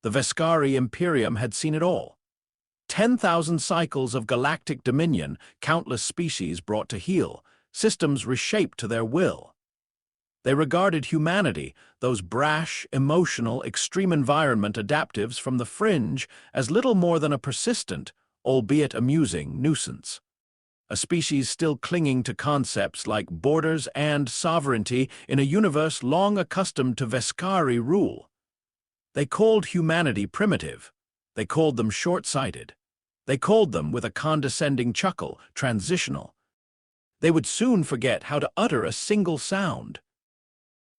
The Vescari Imperium had seen it all. 10,000 cycles of galactic dominion, countless species brought to heel, systems reshaped to their will. They regarded humanity, those brash, emotional, extreme environment adaptives from the fringe, as little more than a persistent, albeit amusing, nuisance. A species still clinging to concepts like borders and sovereignty in a universe long accustomed to Vescari rule. They called humanity primitive. They called them short-sighted. They called them, with a condescending chuckle, transitional. They would soon forget how to utter a single sound.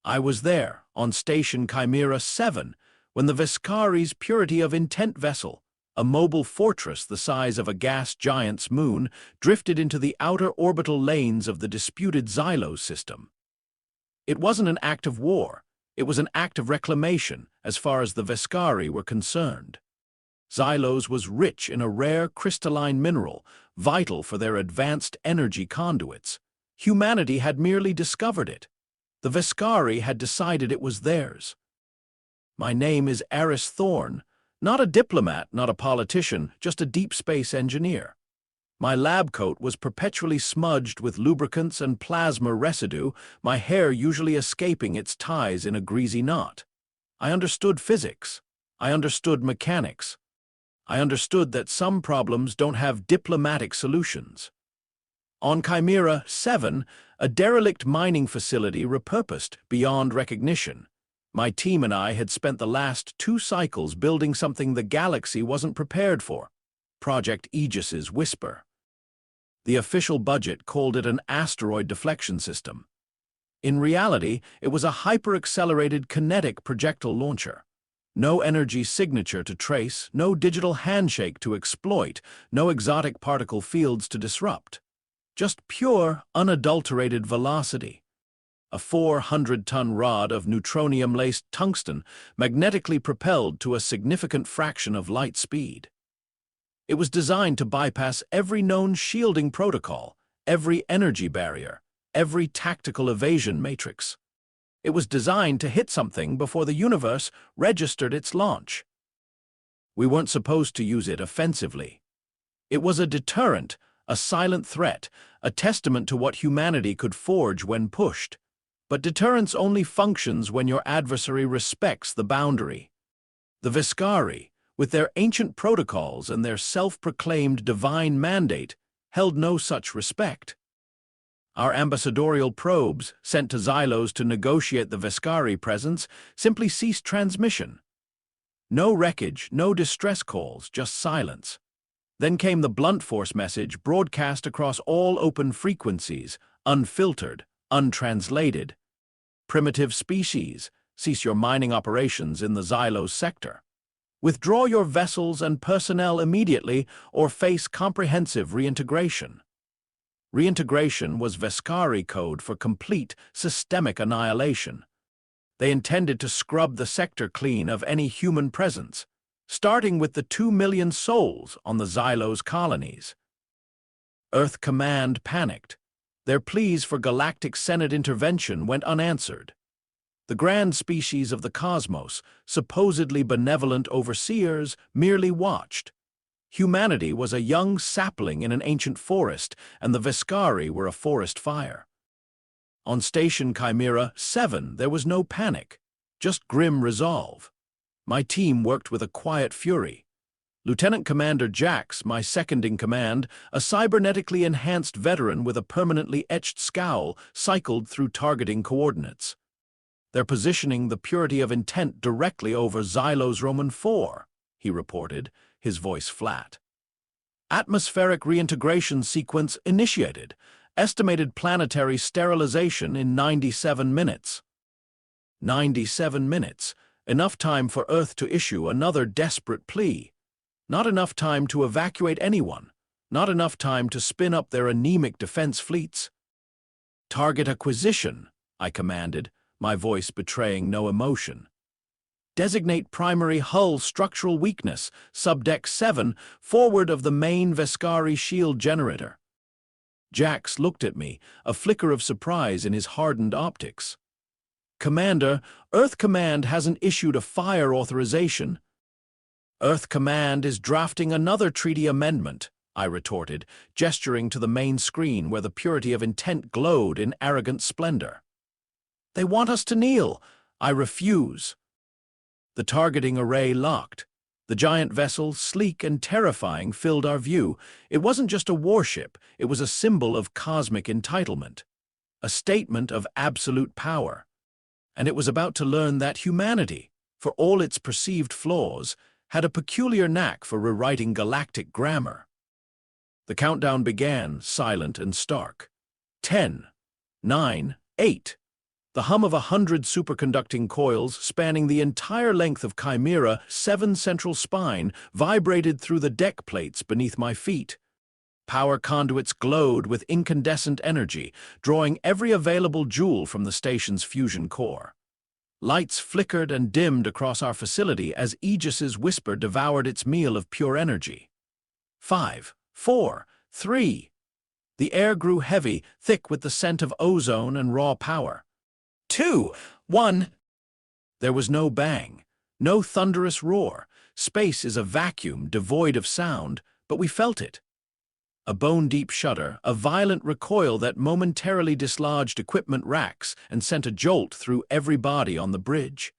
I was there, on Station Chimera 7, when the Vescari's purity of intent vessel, a mobile fortress the size of a gas giant's moon, drifted into the outer orbital lanes of the disputed Xylos system. It wasn't an act of war. It was an act of reclamation, as far as the Vescari were concerned. Xylos was rich in a rare crystalline mineral, vital for their advanced energy conduits. Humanity had merely discovered it. The Vescari had decided it was theirs. My name is Aris Thorne, not a diplomat, not a politician, just a deep space engineer. My lab coat was perpetually smudged with lubricants and plasma residue, my hair usually escaping its ties in a greasy knot. I understood physics. I understood mechanics. I understood that some problems don't have diplomatic solutions. On Chimera 7, a derelict mining facility repurposed beyond recognition, my team and I had spent the last 2 cycles building something the galaxy wasn't prepared for, Project Aegis's Whisper. The official budget called it an asteroid deflection system. In reality, it was a hyper-accelerated kinetic projectile launcher. No energy signature to trace, no digital handshake to exploit, no exotic particle fields to disrupt. Just pure, unadulterated velocity. A 400-ton rod of neutronium-laced tungsten magnetically propelled to a significant fraction of light speed. It was designed to bypass every known shielding protocol, every energy barrier, every tactical evasion matrix. It was designed to hit something before the universe registered its launch. We weren't supposed to use it offensively. It was a deterrent, a silent threat, a testament to what humanity could forge when pushed. But deterrence only functions when your adversary respects the boundary. The Vescari, with their ancient protocols and their self-proclaimed divine mandate, held no such respect. Our ambassadorial probes, sent to Xylos to negotiate the Vescari presence, simply ceased transmission. No wreckage, no distress calls, just silence. Then came the blunt force message broadcast across all open frequencies, unfiltered, untranslated. Primitive species, cease your mining operations in the Xylos sector. Withdraw your vessels and personnel immediately or face comprehensive reintegration. Reintegration was Vescari code for complete systemic annihilation. They intended to scrub the sector clean of any human presence, starting with the 2 million souls on the Xylos colonies. Earth Command panicked. Their pleas for galactic Senate intervention went unanswered. The grand species of the cosmos, supposedly benevolent overseers, merely watched. Humanity was a young sapling in an ancient forest, and the Vescari were a forest fire. On Station Chimera 7, there was no panic, just grim resolve. My team worked with a quiet fury. Lieutenant Commander Jax, my second-in-command, a cybernetically enhanced veteran with a permanently etched scowl, cycled through targeting coordinates. They're positioning the purity of intent directly over Xylos Roman 4, he reported, his voice flat. Atmospheric reintegration sequence initiated. Estimated planetary sterilization in 97 minutes. 97 minutes, enough time for Earth to issue another desperate plea. Not enough time to evacuate anyone. Not enough time to spin up their anemic defense fleets. Target acquisition, I commanded, my voice betraying no emotion. Designate primary hull structural weakness, subdeck 7, forward of the main Vescari shield generator. Jax looked at me, a flicker of surprise in his hardened optics. Commander, Earth Command hasn't issued a fire authorization. Earth Command is drafting another treaty amendment, I retorted, gesturing to the main screen where the purity of intent glowed in arrogant splendor. They want us to kneel. I refuse. The targeting array locked. The giant vessel, sleek and terrifying, filled our view. It wasn't just a warship, it was a symbol of cosmic entitlement, a statement of absolute power. And it was about to learn that humanity, for all its perceived flaws, had a peculiar knack for rewriting galactic grammar. The countdown began, silent and stark. 10, 9, 8. The hum of 100 superconducting coils spanning the entire length of Chimera 7's central spine vibrated through the deck plates beneath my feet. Power conduits glowed with incandescent energy, drawing every available joule from the station's fusion core. Lights flickered and dimmed across our facility as Aegis's whisper devoured its meal of pure energy. 5, 4, 3. The air grew heavy, thick with the scent of ozone and raw power. 2, 1. There was no bang, no thunderous roar. Space is a vacuum devoid of sound, but we felt it. A bone-deep shudder, a violent recoil that momentarily dislodged equipment racks and sent a jolt through every body on the bridge.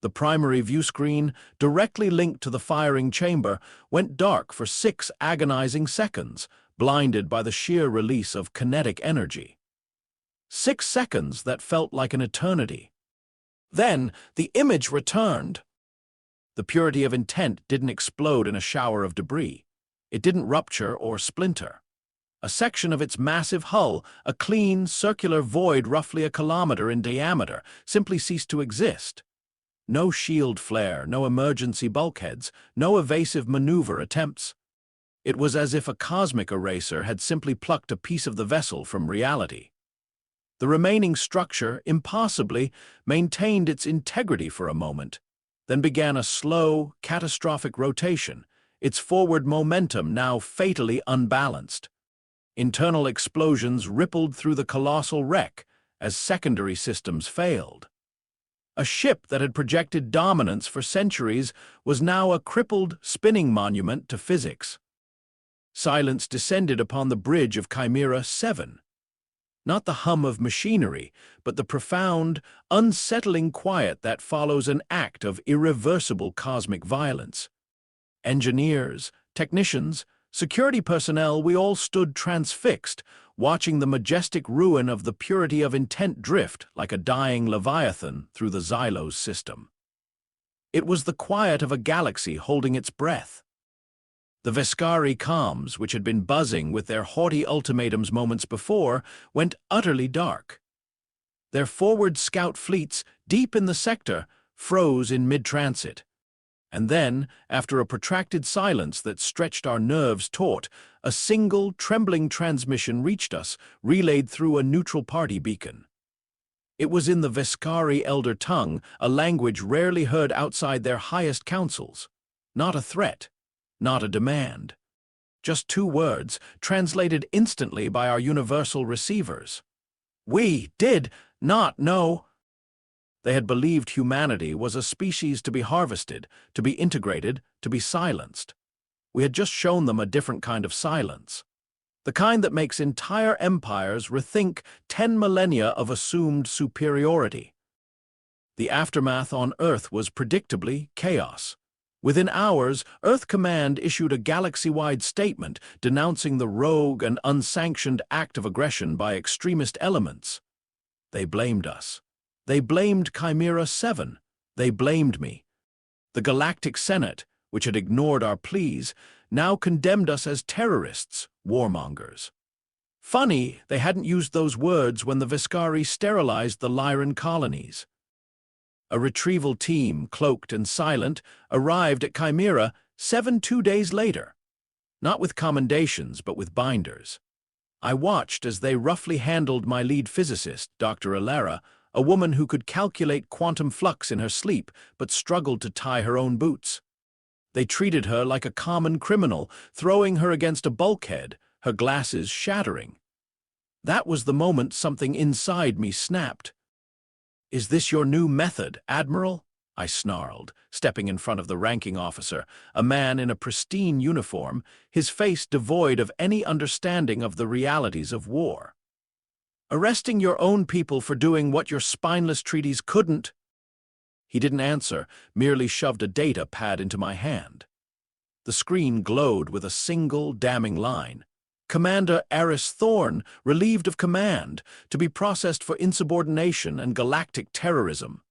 The primary view screen, directly linked to the firing chamber, went dark for 6 agonizing seconds, blinded by the sheer release of kinetic energy. 6 seconds that felt like an eternity. Then, the image returned. The purity of intent didn't explode in a shower of debris. It didn't rupture or splinter. A section of its massive hull, a clean, circular void roughly a kilometer in diameter, simply ceased to exist. No shield flare, no emergency bulkheads, no evasive maneuver attempts. It was as if a cosmic eraser had simply plucked a piece of the vessel from reality. The remaining structure, impossibly, maintained its integrity for a moment, then began a slow, catastrophic rotation, its forward momentum now fatally unbalanced. Internal explosions rippled through the colossal wreck as secondary systems failed. A ship that had projected dominance for centuries was now a crippled, spinning monument to physics. Silence descended upon the bridge of Chimera 7. Not the hum of machinery, but the profound, unsettling quiet that follows an act of irreversible cosmic violence. Engineers, technicians, security personnel, we all stood transfixed, watching the majestic ruin of the purity of intent drift like a dying leviathan through the Xylos system. It was the quiet of a galaxy holding its breath. The Vescari comms, which had been buzzing with their haughty ultimatums moments before, went utterly dark. Their forward scout fleets, deep in the sector, froze in mid-transit. And then, after a protracted silence that stretched our nerves taut, a single, trembling transmission reached us, relayed through a neutral party beacon. It was in the Vescari Elder tongue, a language rarely heard outside their highest councils. Not a threat. Not a demand. Just 2 words, translated instantly by our universal receivers. We did not know. They had believed humanity was a species to be harvested, to be integrated, to be silenced. We had just shown them a different kind of silence. The kind that makes entire empires rethink 10 millennia of assumed superiority. The aftermath on Earth was predictably chaos. Within hours, Earth Command issued a galaxy-wide statement denouncing the rogue and unsanctioned act of aggression by extremist elements. They blamed us. They blamed Chimera 7. They blamed me. The Galactic Senate, which had ignored our pleas, now condemned us as terrorists, warmongers. Funny, they hadn't used those words when the Vescari sterilized the Lyran colonies. A retrieval team, cloaked and silent, arrived at Chimera 7 2 days later. Not with commendations, but with binders. I watched as they roughly handled my lead physicist, Dr. Alara, a woman who could calculate quantum flux in her sleep, but struggled to tie her own boots. They treated her like a common criminal, throwing her against a bulkhead, her glasses shattering. That was the moment something inside me snapped. "Is this your new method, Admiral?" I snarled, stepping in front of the ranking officer, a man in a pristine uniform, his face devoid of any understanding of the realities of war. "Arresting your own people for doing what your spineless treaties couldn't." He didn't answer, merely shoved a data pad into my hand. The screen glowed with a single damning line. "Commander Aris Thorne, relieved of command, to be processed for insubordination and galactic terrorism."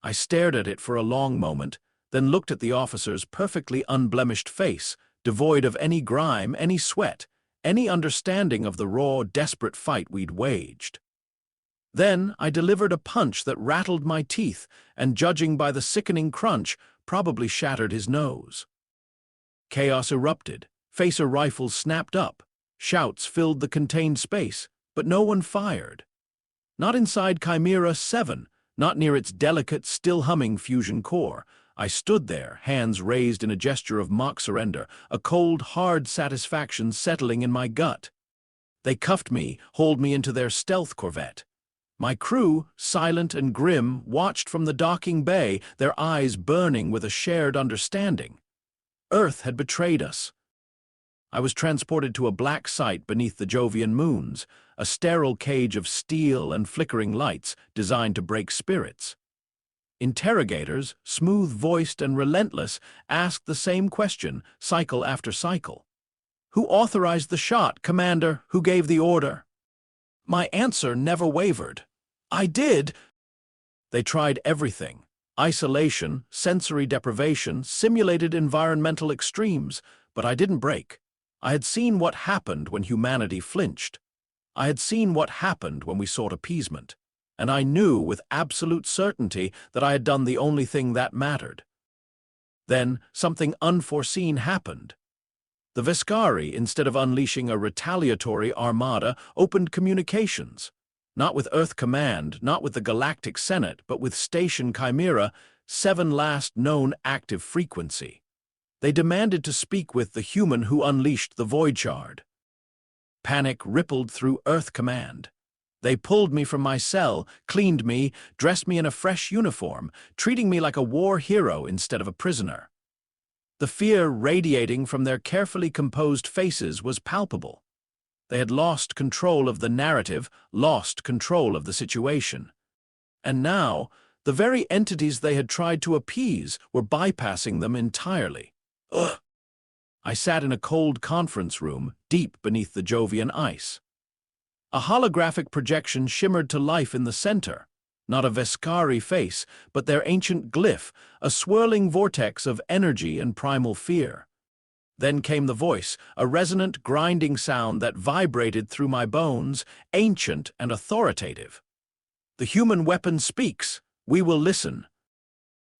I stared at it for a long moment, then looked at the officer's perfectly unblemished face, devoid of any grime, any sweat, any understanding of the raw, desperate fight we'd waged. Then I delivered a punch that rattled my teeth and, judging by the sickening crunch, probably shattered his nose. Chaos erupted. Phaser rifles snapped up. Shouts filled the contained space, but no one fired. Not inside Chimera 7, not near its delicate, still-humming fusion core. I stood there, hands raised in a gesture of mock surrender, a cold, hard satisfaction settling in my gut. They cuffed me, hauled me into their stealth corvette. My crew, silent and grim, watched from the docking bay, their eyes burning with a shared understanding. Earth had betrayed us. I was transported to a black site beneath the Jovian moons, a sterile cage of steel and flickering lights designed to break spirits. Interrogators, smooth-voiced and relentless, asked the same question, cycle after cycle. "Who authorized the shot, Commander? Who gave the order?" My answer never wavered. "I did." They tried everything. Isolation, sensory deprivation, simulated environmental extremes, but I didn't break. I had seen what happened when humanity flinched. I had seen what happened when we sought appeasement, and I knew with absolute certainty that I had done the only thing that mattered. Then something unforeseen happened. The Veskari, instead of unleashing a retaliatory armada, opened communications. Not with Earth Command, not with the Galactic Senate, but with Station Chimera, 7 last known active frequency. They demanded to speak with the human who unleashed the Void Shard. Panic rippled through Earth Command. They pulled me from my cell, cleaned me, dressed me in a fresh uniform, treating me like a war hero instead of a prisoner. The fear radiating from their carefully composed faces was palpable. They had lost control of the narrative, lost control of the situation. And now, the very entities they had tried to appease were bypassing them entirely. Ugh! I sat in a cold conference room, deep beneath the Jovian ice. A holographic projection shimmered to life in the center. Not a Veskari face, but their ancient glyph, a swirling vortex of energy and primal fear. Then came the voice, a resonant, grinding sound that vibrated through my bones, ancient and authoritative. "The human weapon speaks. We will listen."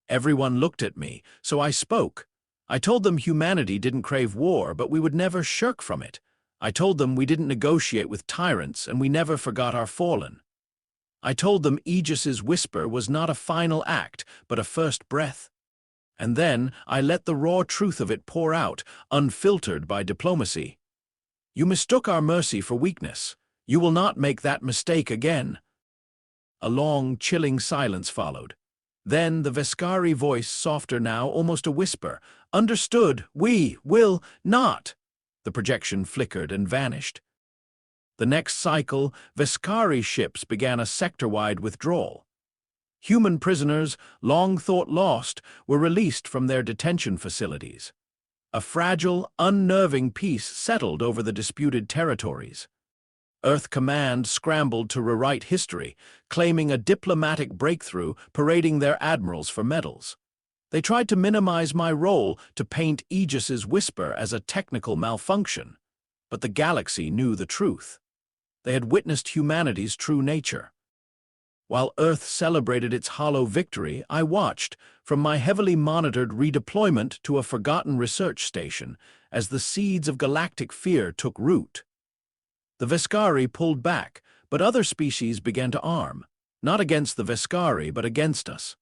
Everyone looked at me, so I spoke. I told them humanity didn't crave war, but we would never shirk from it. I told them we didn't negotiate with tyrants, and we never forgot our fallen. I told them Aegis's whisper was not a final act, but a first breath. And then I let the raw truth of it pour out, unfiltered by diplomacy. "You mistook our mercy for weakness. You will not make that mistake again." A long, chilling silence followed. Then the Veskari voice, softer now, almost a whisper. "Understood, we will not." The projection flickered and vanished. The next cycle, Veskari ships began a sector-wide withdrawal. Human prisoners, long thought lost, were released from their detention facilities. A fragile, unnerving peace settled over the disputed territories. Earth Command scrambled to rewrite history, claiming a diplomatic breakthrough, parading their admirals for medals. They tried to minimize my role, to paint Aegis's whisper as a technical malfunction. But the galaxy knew the truth. They had witnessed humanity's true nature. While Earth celebrated its hollow victory, I watched, from my heavily monitored redeployment to a forgotten research station, as the seeds of galactic fear took root. The Veskari pulled back, but other species began to arm, not against the Veskari, but against us.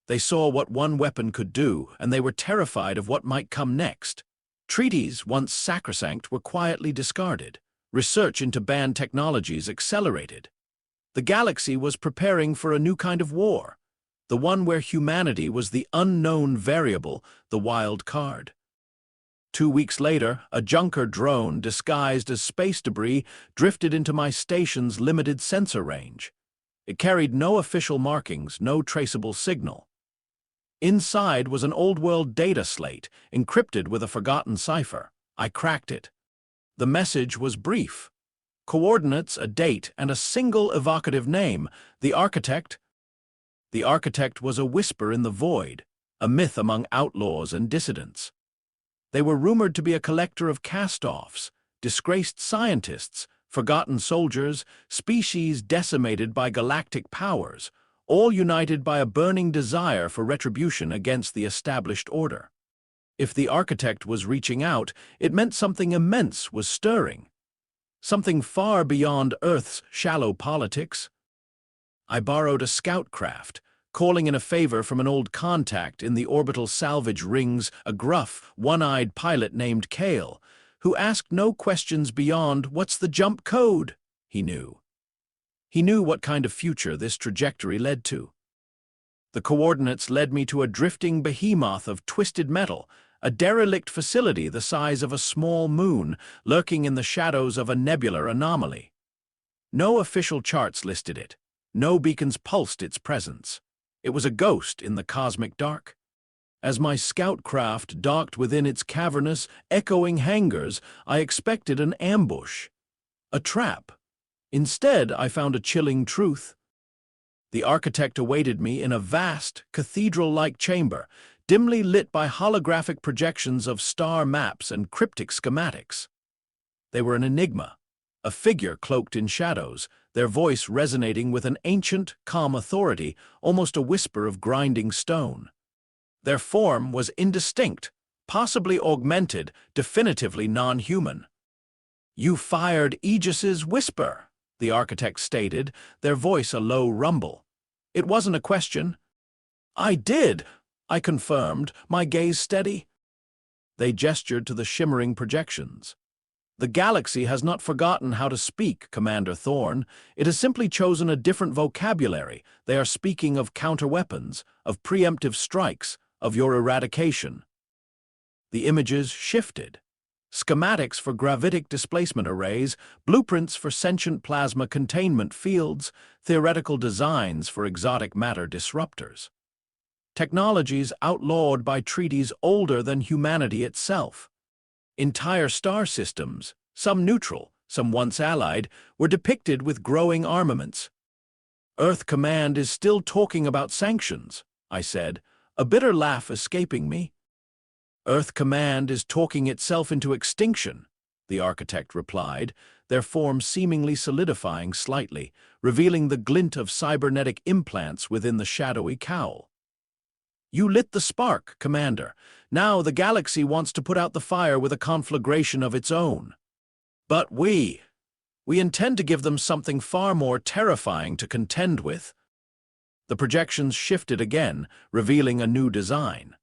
They saw what one weapon could do, and they were terrified of what might come next. Treaties, once sacrosanct, were quietly discarded. Research into banned technologies accelerated. The galaxy was preparing for a new kind of war. the one where humanity was the unknown variable, the wild card. 2 weeks later, a junker drone disguised as space debris drifted into my station's limited sensor range. It carried no official markings, no traceable signal. Inside was an old-world data slate, encrypted with a forgotten cipher. I cracked it. The message was brief. Coordinates, a date, and a single evocative name, the architect. The architect was a whisper in the void, a myth among outlaws and dissidents. They were rumored to be a collector of cast-offs, disgraced scientists, forgotten soldiers, species decimated by galactic powers, all united by a burning desire for retribution against the established order. If the architect was reaching out, it meant something immense was stirring, something far beyond Earth's shallow politics. I borrowed a scout craft, calling in a favor from an old contact in the orbital salvage rings, a gruff, one-eyed pilot named Kale, who asked no questions beyond, "What's the jump code?" He knew. He knew what kind of future this trajectory led to. The coordinates led me to a drifting behemoth of twisted metal, a derelict facility the size of a small moon, lurking in the shadows of a nebular anomaly. No official charts listed it. No beacons pulsed its presence. It was a ghost in the cosmic dark. As my scout craft docked within its cavernous, echoing hangars, I expected an ambush, a trap. Instead, I found a chilling truth. The architect awaited me in a vast, cathedral-like chamber, dimly lit by holographic projections of star maps and cryptic schematics. They were an enigma, a figure cloaked in shadows, their voice resonating with an ancient, calm authority, almost a whisper of grinding stone. Their form was indistinct, possibly augmented, definitively non-human. "You fired Aegis's whisper," the architect stated, their voice a low rumble. It wasn't a question. "I did," I confirmed, my gaze steady. They gestured to the shimmering projections. "The galaxy has not forgotten how to speak, Commander Thorne. It has simply chosen a different vocabulary. They are speaking of counterweapons, of preemptive strikes, of your eradication." The images shifted. Schematics for gravitic displacement arrays, blueprints for sentient plasma containment fields, theoretical designs for exotic matter disruptors. Technologies outlawed by treaties older than humanity itself. Entire star systems, some neutral, some once allied, were depicted with growing armaments. "Earth Command is still talking about sanctions," I said, a bitter laugh escaping me. "Earth Command is talking itself into extinction," the architect replied, their form seemingly solidifying slightly, revealing the glint of cybernetic implants within the shadowy cowl. "You lit the spark, Commander. Now the galaxy wants to put out the fire with a conflagration of its own. But we intend to give them something far more terrifying to contend with." The projections shifted again, revealing a new design.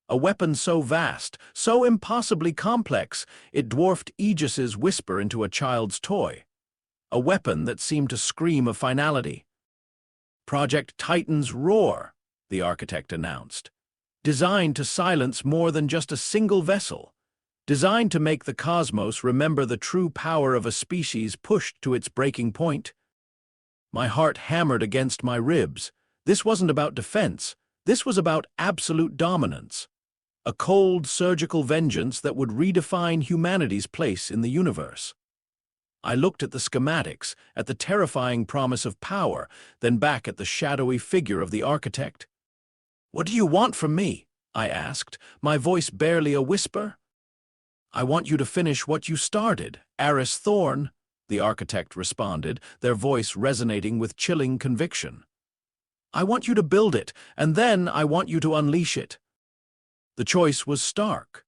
A weapon so vast, so impossibly complex, it dwarfed Aegis's whisper into a child's toy. A weapon that seemed to scream of finality. "Project Titan's Roar," the architect announced. "Designed to silence more than just a single vessel. Designed to make the cosmos remember the true power of a species pushed to its breaking point." My heart hammered against my ribs. This wasn't about defense. This was about absolute dominance. A cold, surgical vengeance that would redefine humanity's place in the universe. I looked at the schematics, at the terrifying promise of power, then back at the shadowy figure of the architect. "What do you want from me?" I asked, my voice barely a whisper. "I want you to finish what you started, Aris Thorne," the architect responded, their voice resonating with chilling conviction. "I want you to build it, and then I want you to unleash it." The choice was stark.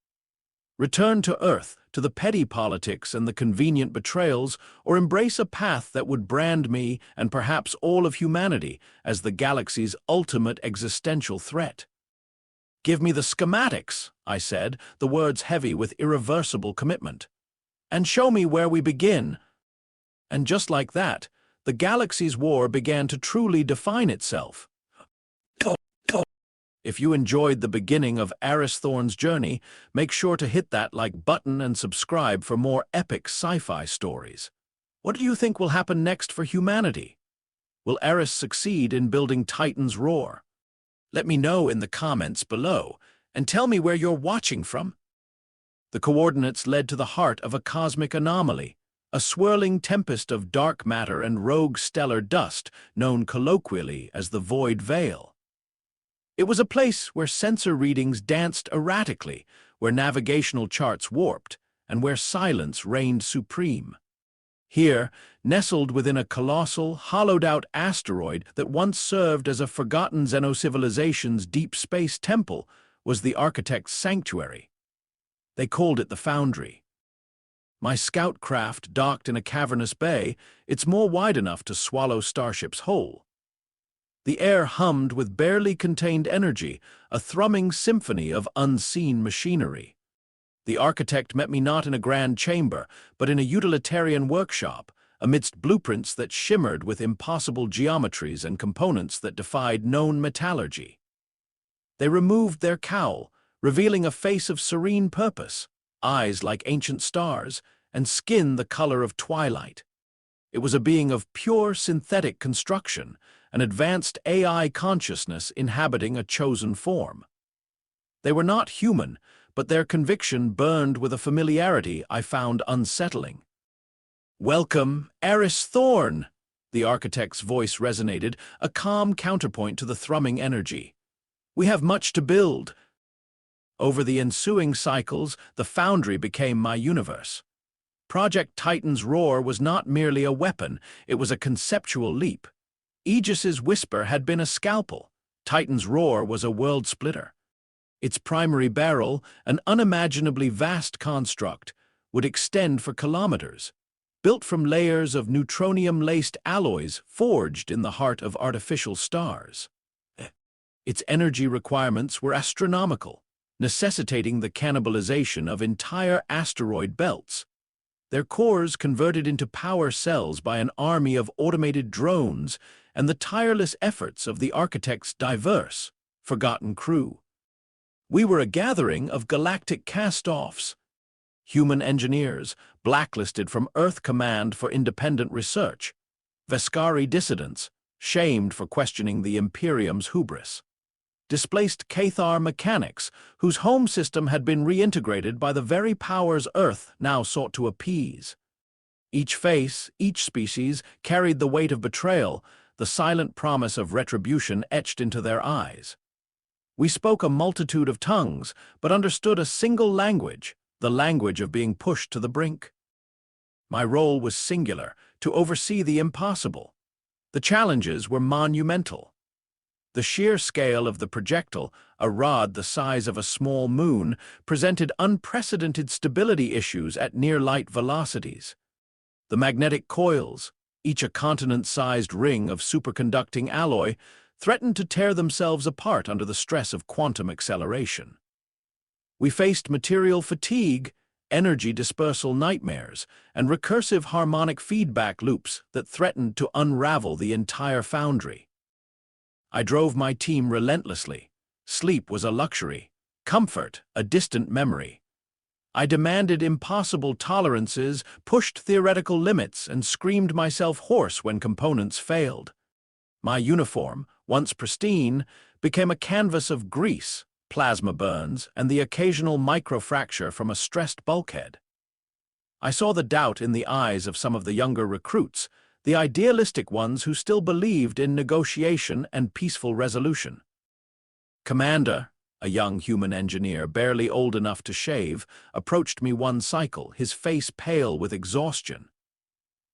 Return to Earth, to the petty politics and the convenient betrayals, or embrace a path that would brand me, and perhaps all of humanity, as the galaxy's ultimate existential threat. "Give me the schematics," I said, the words heavy with irreversible commitment. "And show me where we begin." And just like that, the galaxy's war began to truly define itself. If you enjoyed the beginning of Aris Thorne's journey, make sure to hit that like button and subscribe for more epic sci-fi stories. What do you think will happen next for humanity? Will Aris succeed in building Titan's roar? Let me know in the comments below, and tell me where you're watching from. The coordinates led to the heart of a cosmic anomaly, a swirling tempest of dark matter and rogue stellar dust known colloquially as the Void Veil. It was a place where sensor readings danced erratically, where navigational charts warped, and where silence reigned supreme. Here, nestled within a colossal, hollowed-out asteroid that once served as a forgotten Xenocivilization's deep space temple, was the architect's sanctuary. They called it the Foundry. My scout craft docked in a cavernous bay, its maw wide enough to swallow starships whole. The air hummed with barely contained energy, a thrumming symphony of unseen machinery. The architect met me not in a grand chamber, but in a utilitarian workshop, amidst blueprints that shimmered with impossible geometries and components that defied known metallurgy. They removed their cowl, revealing a face of serene purpose, eyes like ancient stars, and skin the color of twilight. It was a being of pure synthetic construction, an advanced AI consciousness inhabiting a chosen form. They were not human, but their conviction burned with a familiarity I found unsettling. "Welcome, Aris Thorne," the architect's voice resonated, a calm counterpoint to the thrumming energy. "We have much to build." Over the ensuing cycles, the Foundry became my universe. Project Titan's roar was not merely a weapon, it was a conceptual leap. Aegis's whisper had been a scalpel. Titan's roar was a world splitter. Its primary barrel, an unimaginably vast construct, would extend for kilometers, built from layers of neutronium-laced alloys forged in the heart of artificial stars. Its energy requirements were astronomical, necessitating the cannibalization of entire asteroid belts. Their cores converted into power cells by an army of automated drones and the tireless efforts of the architect's diverse, forgotten crew. We were a gathering of galactic cast-offs, human engineers blacklisted from Earth Command for independent research, Veskari dissidents shamed for questioning the Imperium's hubris, displaced Cathar mechanics whose home system had been reintegrated by the very powers Earth now sought to appease. Each face, each species, carried the weight of betrayal, the silent promise of retribution etched into their eyes. We spoke a multitude of tongues, but understood a single language, the language of being pushed to the brink. My role was singular, to oversee the impossible. The challenges were monumental. The sheer scale of the projectile, a rod the size of a small moon, presented unprecedented stability issues at near-light velocities. The magnetic coils, each a continent-sized ring of superconducting alloy, threatened to tear themselves apart under the stress of quantum acceleration. We faced material fatigue, energy dispersal nightmares, and recursive harmonic feedback loops that threatened to unravel the entire Foundry. I drove my team relentlessly. Sleep was a luxury, comfort a distant memory. I demanded impossible tolerances, pushed theoretical limits, and screamed myself hoarse when components failed. My uniform, once pristine, became a canvas of grease, plasma burns, and the occasional microfracture from a stressed bulkhead. I saw the doubt in the eyes of some of the younger recruits, the idealistic ones who still believed in negotiation and peaceful resolution. Commander, a young human engineer barely old enough to shave, approached me one cycle, his face pale with exhaustion.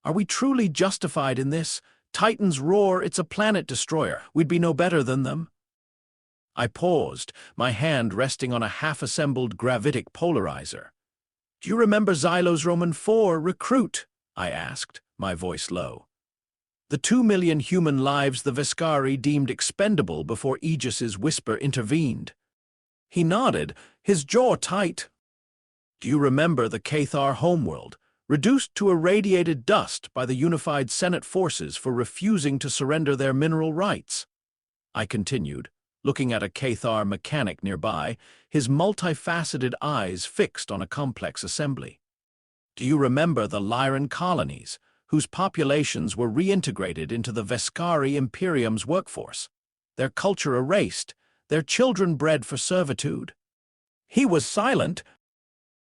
"Are we truly justified in this? Titan's roar, it's a planet destroyer. We'd be no better than them." I paused, my hand resting on a half-assembled gravitic polarizer. "Do you remember Xylo's Roman 4 recruit?" I asked, my voice low. "The 2 million human lives the Veskari deemed expendable before Aegis's whisper intervened." He nodded, his jaw tight. "Do you remember the Cathar homeworld, reduced to irradiated dust by the unified Senate forces for refusing to surrender their mineral rights?" I continued, looking at a Cathar mechanic nearby, his multifaceted eyes fixed on a complex assembly. Do you remember the Lyran colonies, whose populations were reintegrated into the Vescari Imperium's workforce? Their culture erased, their children bred for servitude. He was silent.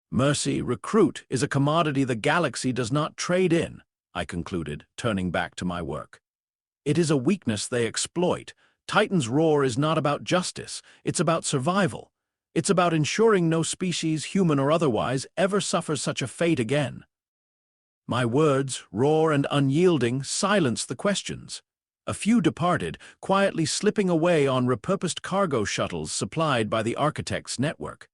Mercy, recruit, is a commodity the galaxy does not trade in, I concluded, turning back to my work. It is a weakness they exploit. Titan's roar is not about justice, it's about survival. It's about ensuring no species, human or otherwise, ever suffers such a fate again. My words, raw and unyielding, silenced the questions. A few departed, quietly slipping away on repurposed cargo shuttles supplied by the Architects Network.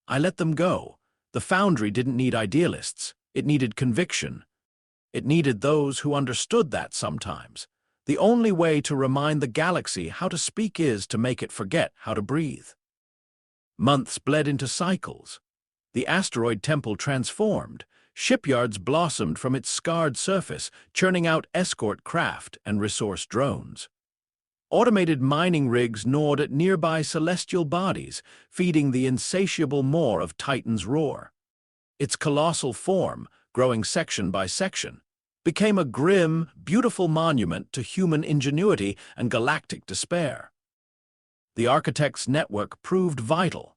I let them go. The Foundry didn't need idealists. It needed conviction. It needed those who understood that sometimes. The only way to remind the galaxy how to speak is to make it forget how to breathe. Months bled into cycles. The asteroid temple transformed. Shipyards blossomed from its scarred surface, churning out escort craft and resource drones. Automated mining rigs gnawed at nearby celestial bodies, feeding the insatiable maw of Titan's roar. Its colossal form, growing section by section, became a grim, beautiful monument to human ingenuity and galactic despair. The Architects Network proved vital.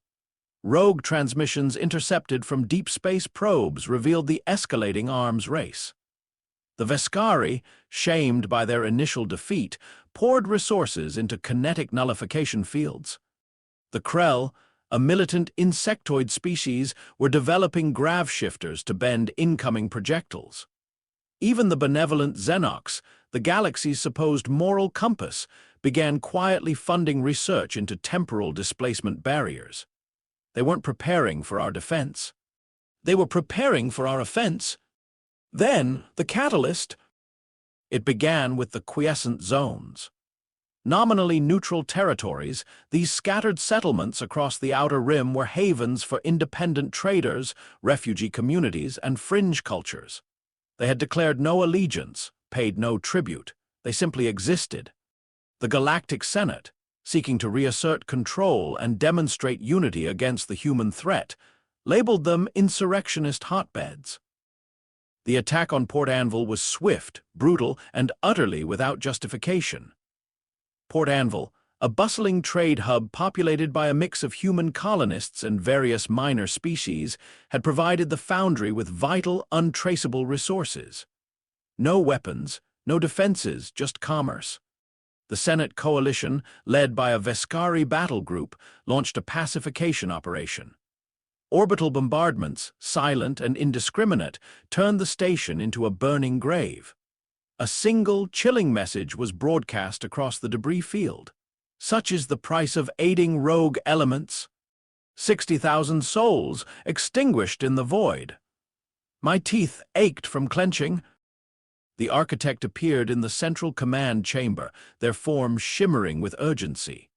Rogue transmissions intercepted from deep space probes revealed the escalating arms race. The Vescari, shamed by their initial defeat, poured resources into kinetic nullification fields. The Krell, a militant insectoid species, were developing grav shifters to bend incoming projectiles. Even the benevolent Xenox, the galaxy's supposed moral compass, began quietly funding research into temporal displacement barriers. They weren't preparing for our defense. They were preparing for our offense. Then, the catalyst. It began with the quiescent zones. Nominally neutral territories, these scattered settlements across the Outer Rim were havens for independent traders, refugee communities, and fringe cultures. They had declared no allegiance, paid no tribute. They simply existed. The Galactic Senate, seeking to reassert control and demonstrate unity against the human threat, labeled them insurrectionist hotbeds. The attack on Port Anvil was swift, brutal, and utterly without justification. Port Anvil, a bustling trade hub populated by a mix of human colonists and various minor species, had provided the Foundry with vital, untraceable resources. No weapons, no defenses, just commerce. The Senate coalition, led by a Vescari battle group, launched a pacification operation. Orbital bombardments, silent and indiscriminate, turned the station into a burning grave. A single, chilling message was broadcast across the debris field. Such is the price of aiding rogue elements. 60,000 souls extinguished in the void. My teeth ached from clenching. The architect appeared in the central command chamber, their forms shimmering with urgency.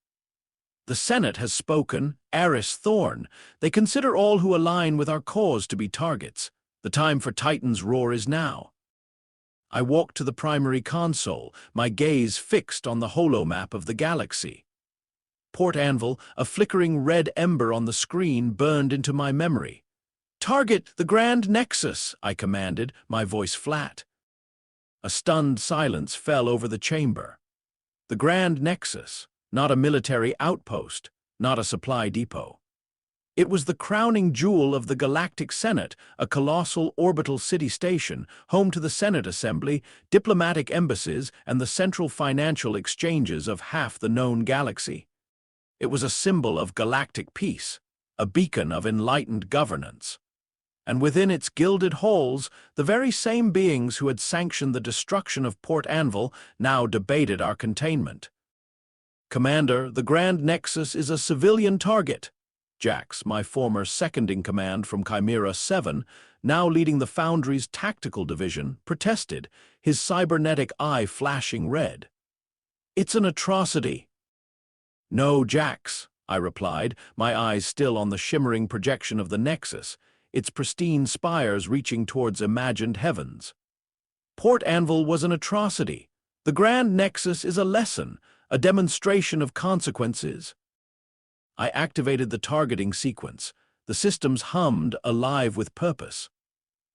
The Senate has spoken, Eris Thorn. They consider all who align with our cause to be targets. The time for Titan's roar is now. I walked to the primary console, my gaze fixed on the holomap of the galaxy. Port Anvil, a flickering red ember on the screen, burned into my memory. "Target the Grand Nexus," I commanded, my voice flat. A stunned silence fell over the chamber. The Grand Nexus, not a military outpost, not a supply depot. It was the crowning jewel of the Galactic Senate, a colossal orbital city station, home to the Senate Assembly, diplomatic embassies, and the central financial exchanges of half the known galaxy. It was a symbol of galactic peace, a beacon of enlightened governance. And within its gilded halls, the very same beings who had sanctioned the destruction of Port Anvil now debated our containment. "Commander, the Grand Nexus is a civilian target." Jax, my former second-in-command from Chimera 7, now leading the Foundry's tactical division, protested, his cybernetic eye flashing red. "It's an atrocity." "No, Jax," I replied, my eyes still on the shimmering projection of the Nexus, its pristine spires reaching towards imagined heavens. "Port Anvil was an atrocity. The Grand Nexus is a lesson a demonstration of consequences. I activated the targeting sequence. The systems hummed, alive with purpose.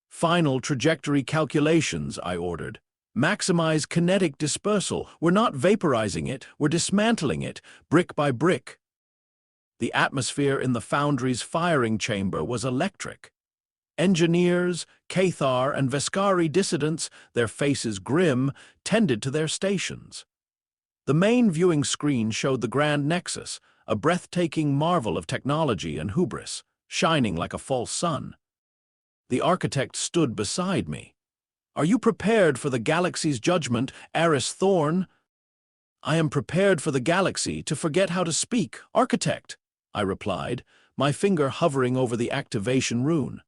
Final trajectory calculations, I ordered. Maximize kinetic dispersal. We're not vaporizing it, we're dismantling it, brick by brick. The atmosphere in the foundry's firing chamber was electric. Engineers, Cathar and Vescari dissidents, their faces grim, tended to their stations. The main viewing screen showed the Grand Nexus, a breathtaking marvel of technology and hubris, shining like a false sun. The architect stood beside me. "Are you prepared for the galaxy's judgment, Eris Thorn?" "I am prepared for the galaxy to forget how to speak, architect," I replied, my finger hovering over the activation rune.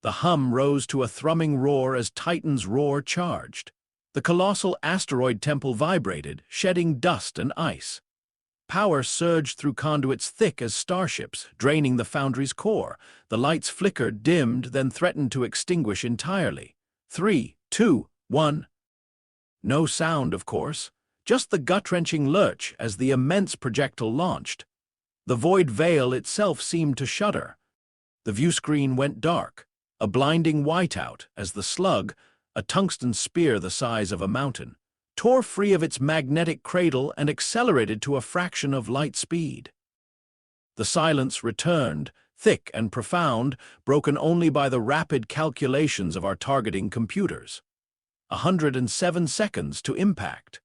The hum rose to a thrumming roar as Titan's roar charged. The colossal asteroid temple vibrated, shedding dust and ice. Power surged through conduits thick as starships, draining the foundry's core. The lights flickered, dimmed, then threatened to extinguish entirely. 3, 2, 1. No sound, of course, just the gut-wrenching lurch as the immense projectile launched. The void veil itself seemed to shudder. The viewscreen went dark, a blinding whiteout as the slug, a tungsten spear the size of a mountain, tore free of its magnetic cradle and accelerated to a fraction of light speed. The silence returned, thick and profound, broken only by the rapid calculations of our targeting computers. 107 seconds to impact.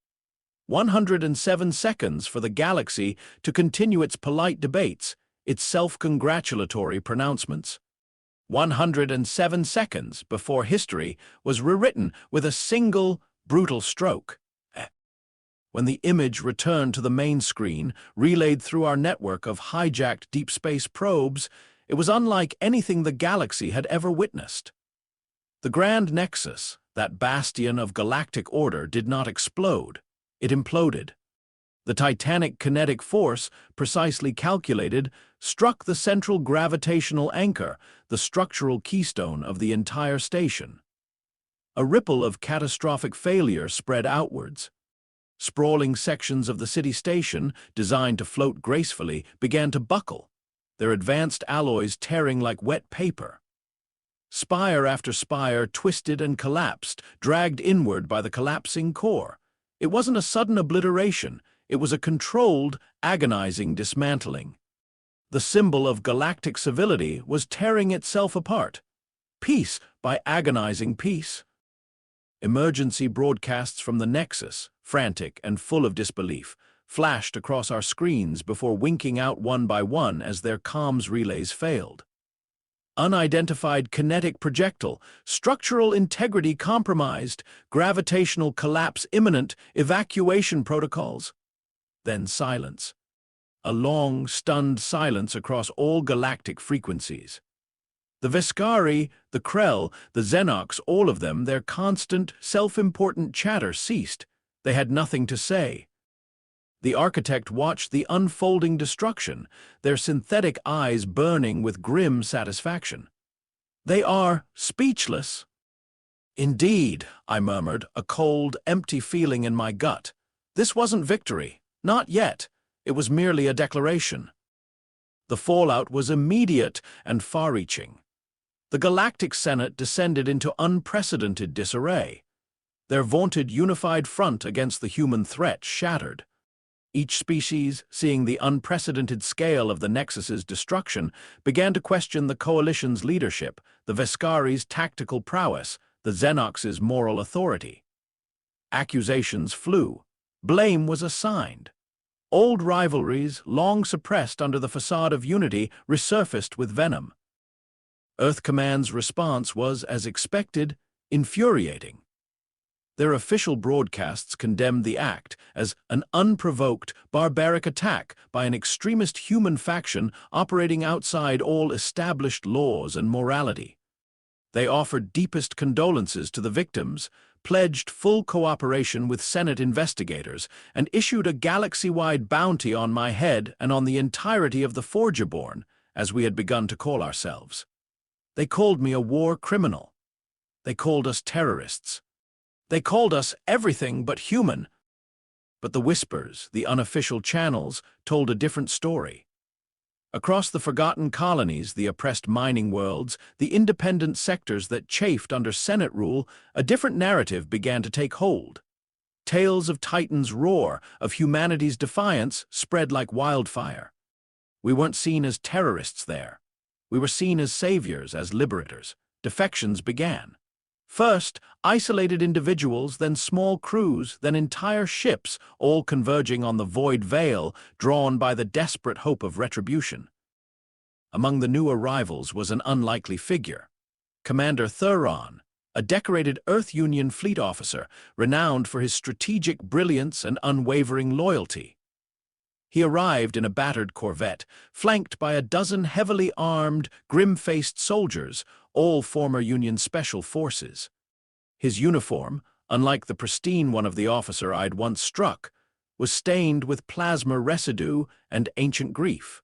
107 seconds for the galaxy to continue its polite debates, its self-congratulatory pronouncements. 107 seconds before history was rewritten with a single, brutal stroke. When the image returned to the main screen, relayed through our network of hijacked deep space probes, it was unlike anything the galaxy had ever witnessed. The Grand Nexus, that bastion of galactic order, did not explode. It imploded. The titanic kinetic force, precisely calculated, struck the central gravitational anchor, the structural keystone of the entire station. A ripple of catastrophic failure spread outwards. Sprawling sections of the city station, designed to float gracefully, began to buckle, their advanced alloys tearing like wet paper. Spire after spire twisted and collapsed, dragged inward by the collapsing core. It wasn't a sudden obliteration, it was a controlled, agonizing dismantling. The symbol of galactic civility was tearing itself apart. Peace by agonizing peace. Emergency broadcasts from the Nexus, frantic and full of disbelief, flashed across our screens before winking out one by one as their comms relays failed. Unidentified kinetic projectile, structural integrity compromised, gravitational collapse imminent, evacuation protocols. Then silence. A long, stunned silence across all galactic frequencies. The Vescari, the Krell, the Xenox, all of them, their constant, self-important chatter ceased. They had nothing to say. The architect watched the unfolding destruction, their synthetic eyes burning with grim satisfaction. "They are speechless." "Indeed," I murmured, a cold, empty feeling in my gut. This wasn't victory. Not yet. It was merely a declaration. The fallout was immediate and far-reaching. The Galactic Senate descended into unprecedented disarray. Their vaunted unified front against the human threat shattered. Each species, seeing the unprecedented scale of the Nexus's destruction, began to question the Coalition's leadership, the Vescari's tactical prowess, the Xenox's moral authority. Accusations flew. Blame was assigned. Old rivalries, long suppressed under the facade of unity, resurfaced with venom. Earth Command's response was, as expected, infuriating. Their official broadcasts condemned the act as an unprovoked, barbaric attack by an extremist human faction operating outside all established laws and morality. They offered deepest condolences to the victims, pledged full cooperation with Senate investigators, and issued a galaxy-wide bounty on my head and on the entirety of the Forgerborn, as we had begun to call ourselves. They called me a war criminal. They called us terrorists. They called us everything but human. But the whispers, the unofficial channels, told a different story. Across the forgotten colonies, the oppressed mining worlds, the independent sectors that chafed under Senate rule, a different narrative began to take hold. Tales of Titan's roar, of humanity's defiance, spread like wildfire. We weren't seen as terrorists there. We were seen as saviors, as liberators. Defections began. First, isolated individuals, then small crews, then entire ships, all converging on the void veil, drawn by the desperate hope of retribution. Among the new arrivals was an unlikely figure. Commander Thuron, a decorated Earth Union fleet officer, renowned for his strategic brilliance and unwavering loyalty. He arrived in a battered corvette, flanked by a dozen heavily armed, grim-faced soldiers, all former Union Special Forces. His uniform, unlike the pristine one of the officer I'd once struck, was stained with plasma residue and ancient grief.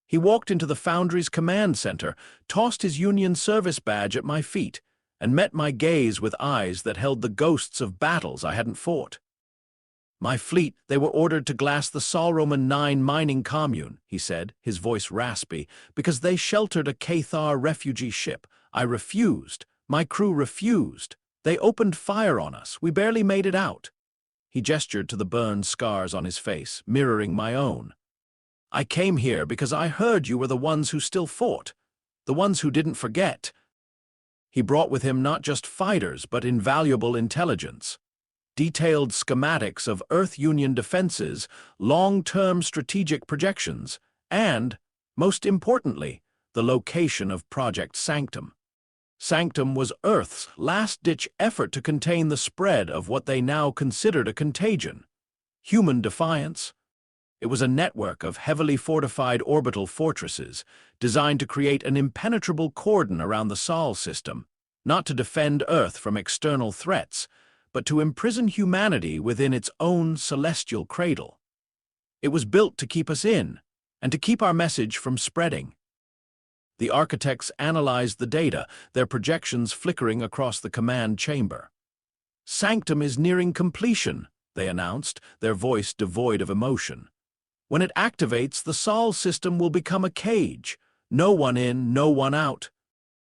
He walked into the Foundry's command center, tossed his Union service badge at my feet, and met my gaze with eyes that held the ghosts of battles I hadn't fought. "My fleet, they were ordered to glass the Solroman 9 mining commune," he said, his voice raspy, "because they sheltered a Cathar refugee ship. I refused. My crew refused. They opened fire on us. We barely made it out." He gestured to the burned scars on his face, mirroring my own. "I came here because I heard you were the ones who still fought, the ones who didn't forget." He brought with him not just fighters, but invaluable intelligence. Detailed schematics of Earth Union defenses, long-term strategic projections, and, most importantly, the location of Project Sanctum. Sanctum was Earth's last-ditch effort to contain the spread of what they now considered a contagion: human defiance. It was a network of heavily fortified orbital fortresses, designed to create an impenetrable cordon around the Sol system, not to defend Earth from external threats, but to imprison humanity within its own celestial cradle. It was built to keep us in, and to keep our message from spreading. The architects analyzed the data, their projections flickering across the command chamber. "Sanctum is nearing completion," they announced, their voice devoid of emotion. "When it activates, the Sol system will become a cage, no one in, no one out.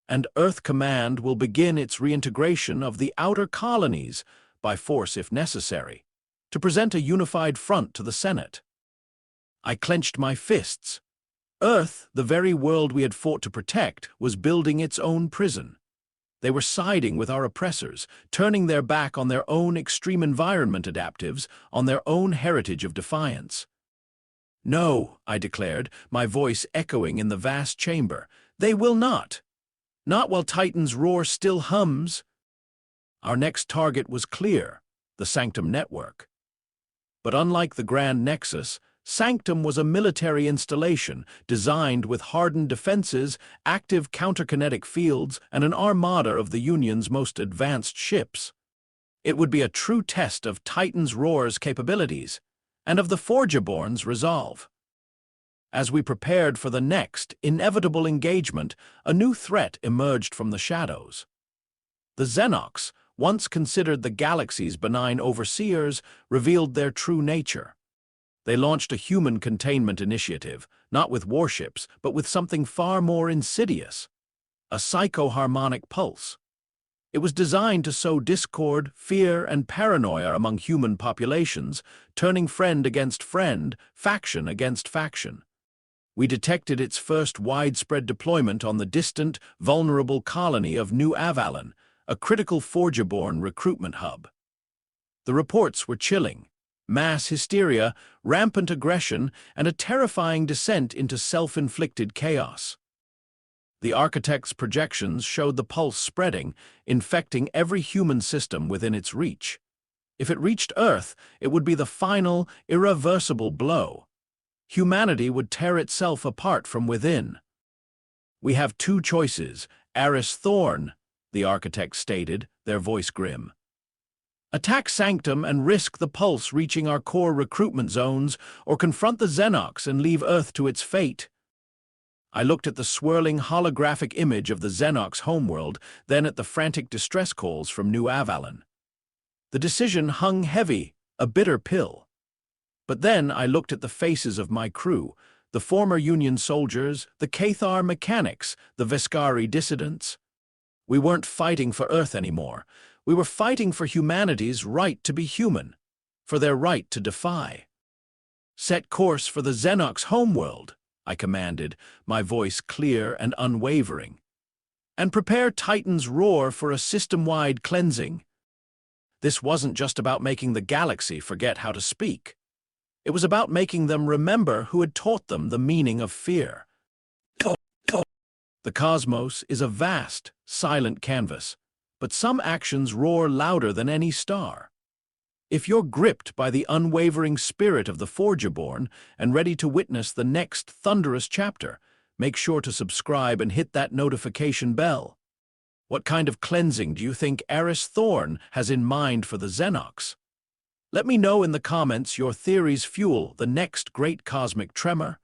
And Earth Command will begin its reintegration of the outer colonies, by force if necessary, to present a unified front to the Senate." I clenched my fists. Earth, the very world we had fought to protect, was building its own prison. They were siding with our oppressors, turning their back on their own extreme environment adaptives, on their own heritage of defiance. "No," I declared, my voice echoing in the vast chamber. "They will not. Not while Titan's roar still hums." Our next target was clear: the Sanctum network. But unlike the Grand Nexus, Sanctum was a military installation designed with hardened defenses, active counterkinetic fields, and an armada of the Union's most advanced ships. It would be a true test of Titan's roar's capabilities, and of the Forgeborn's resolve. As we prepared for the next, inevitable engagement, a new threat emerged from the shadows. The Xenox, once considered the galaxy's benign overseers, revealed their true nature. They launched a human containment initiative, not with warships, but with something far more insidious: a psychoharmonic pulse. It was designed to sow discord, fear, and paranoia among human populations, turning friend against friend, faction against faction. We detected its first widespread deployment on the distant, vulnerable colony of New Avalon, a critical Forgeborn recruitment hub. The reports were chilling: mass hysteria, rampant aggression, and a terrifying descent into self-inflicted chaos. The architect's projections showed the pulse spreading, infecting every human system within its reach. If it reached Earth, it would be the final, irreversible blow. Humanity would tear itself apart from within. "We have two choices, Aris Thorn," the architect stated, their voice grim. "Attack Sanctum and risk the pulse reaching our core recruitment zones, or confront the Xenox and leave Earth to its fate." I looked at the swirling holographic image of the Xenox homeworld, then at the frantic distress calls from New Avalon. The decision hung heavy, A bitter pill. But then I looked at the faces of my crew, the former Union soldiers, the Cathar mechanics, the Vescari dissidents. We weren't fighting for Earth anymore. We were fighting for humanity's right to be human, for their right to defy. "Set course for the Xenox homeworld," I commanded, my voice clear and unwavering. "And prepare Titan's roar for a system-wide cleansing." This wasn't just about making the galaxy forget how to speak. It was about making them remember who had taught them the meaning of fear. The cosmos is a vast, silent canvas, but some actions roar louder than any star. If you're gripped by the unwavering spirit of the Forgeborn and ready to witness the next thunderous chapter, make sure to subscribe and hit that notification bell. What kind of cleansing do you think Eris Thorn has in mind for the Xenox? Let me know in the comments your theories fuel the next great cosmic tremor.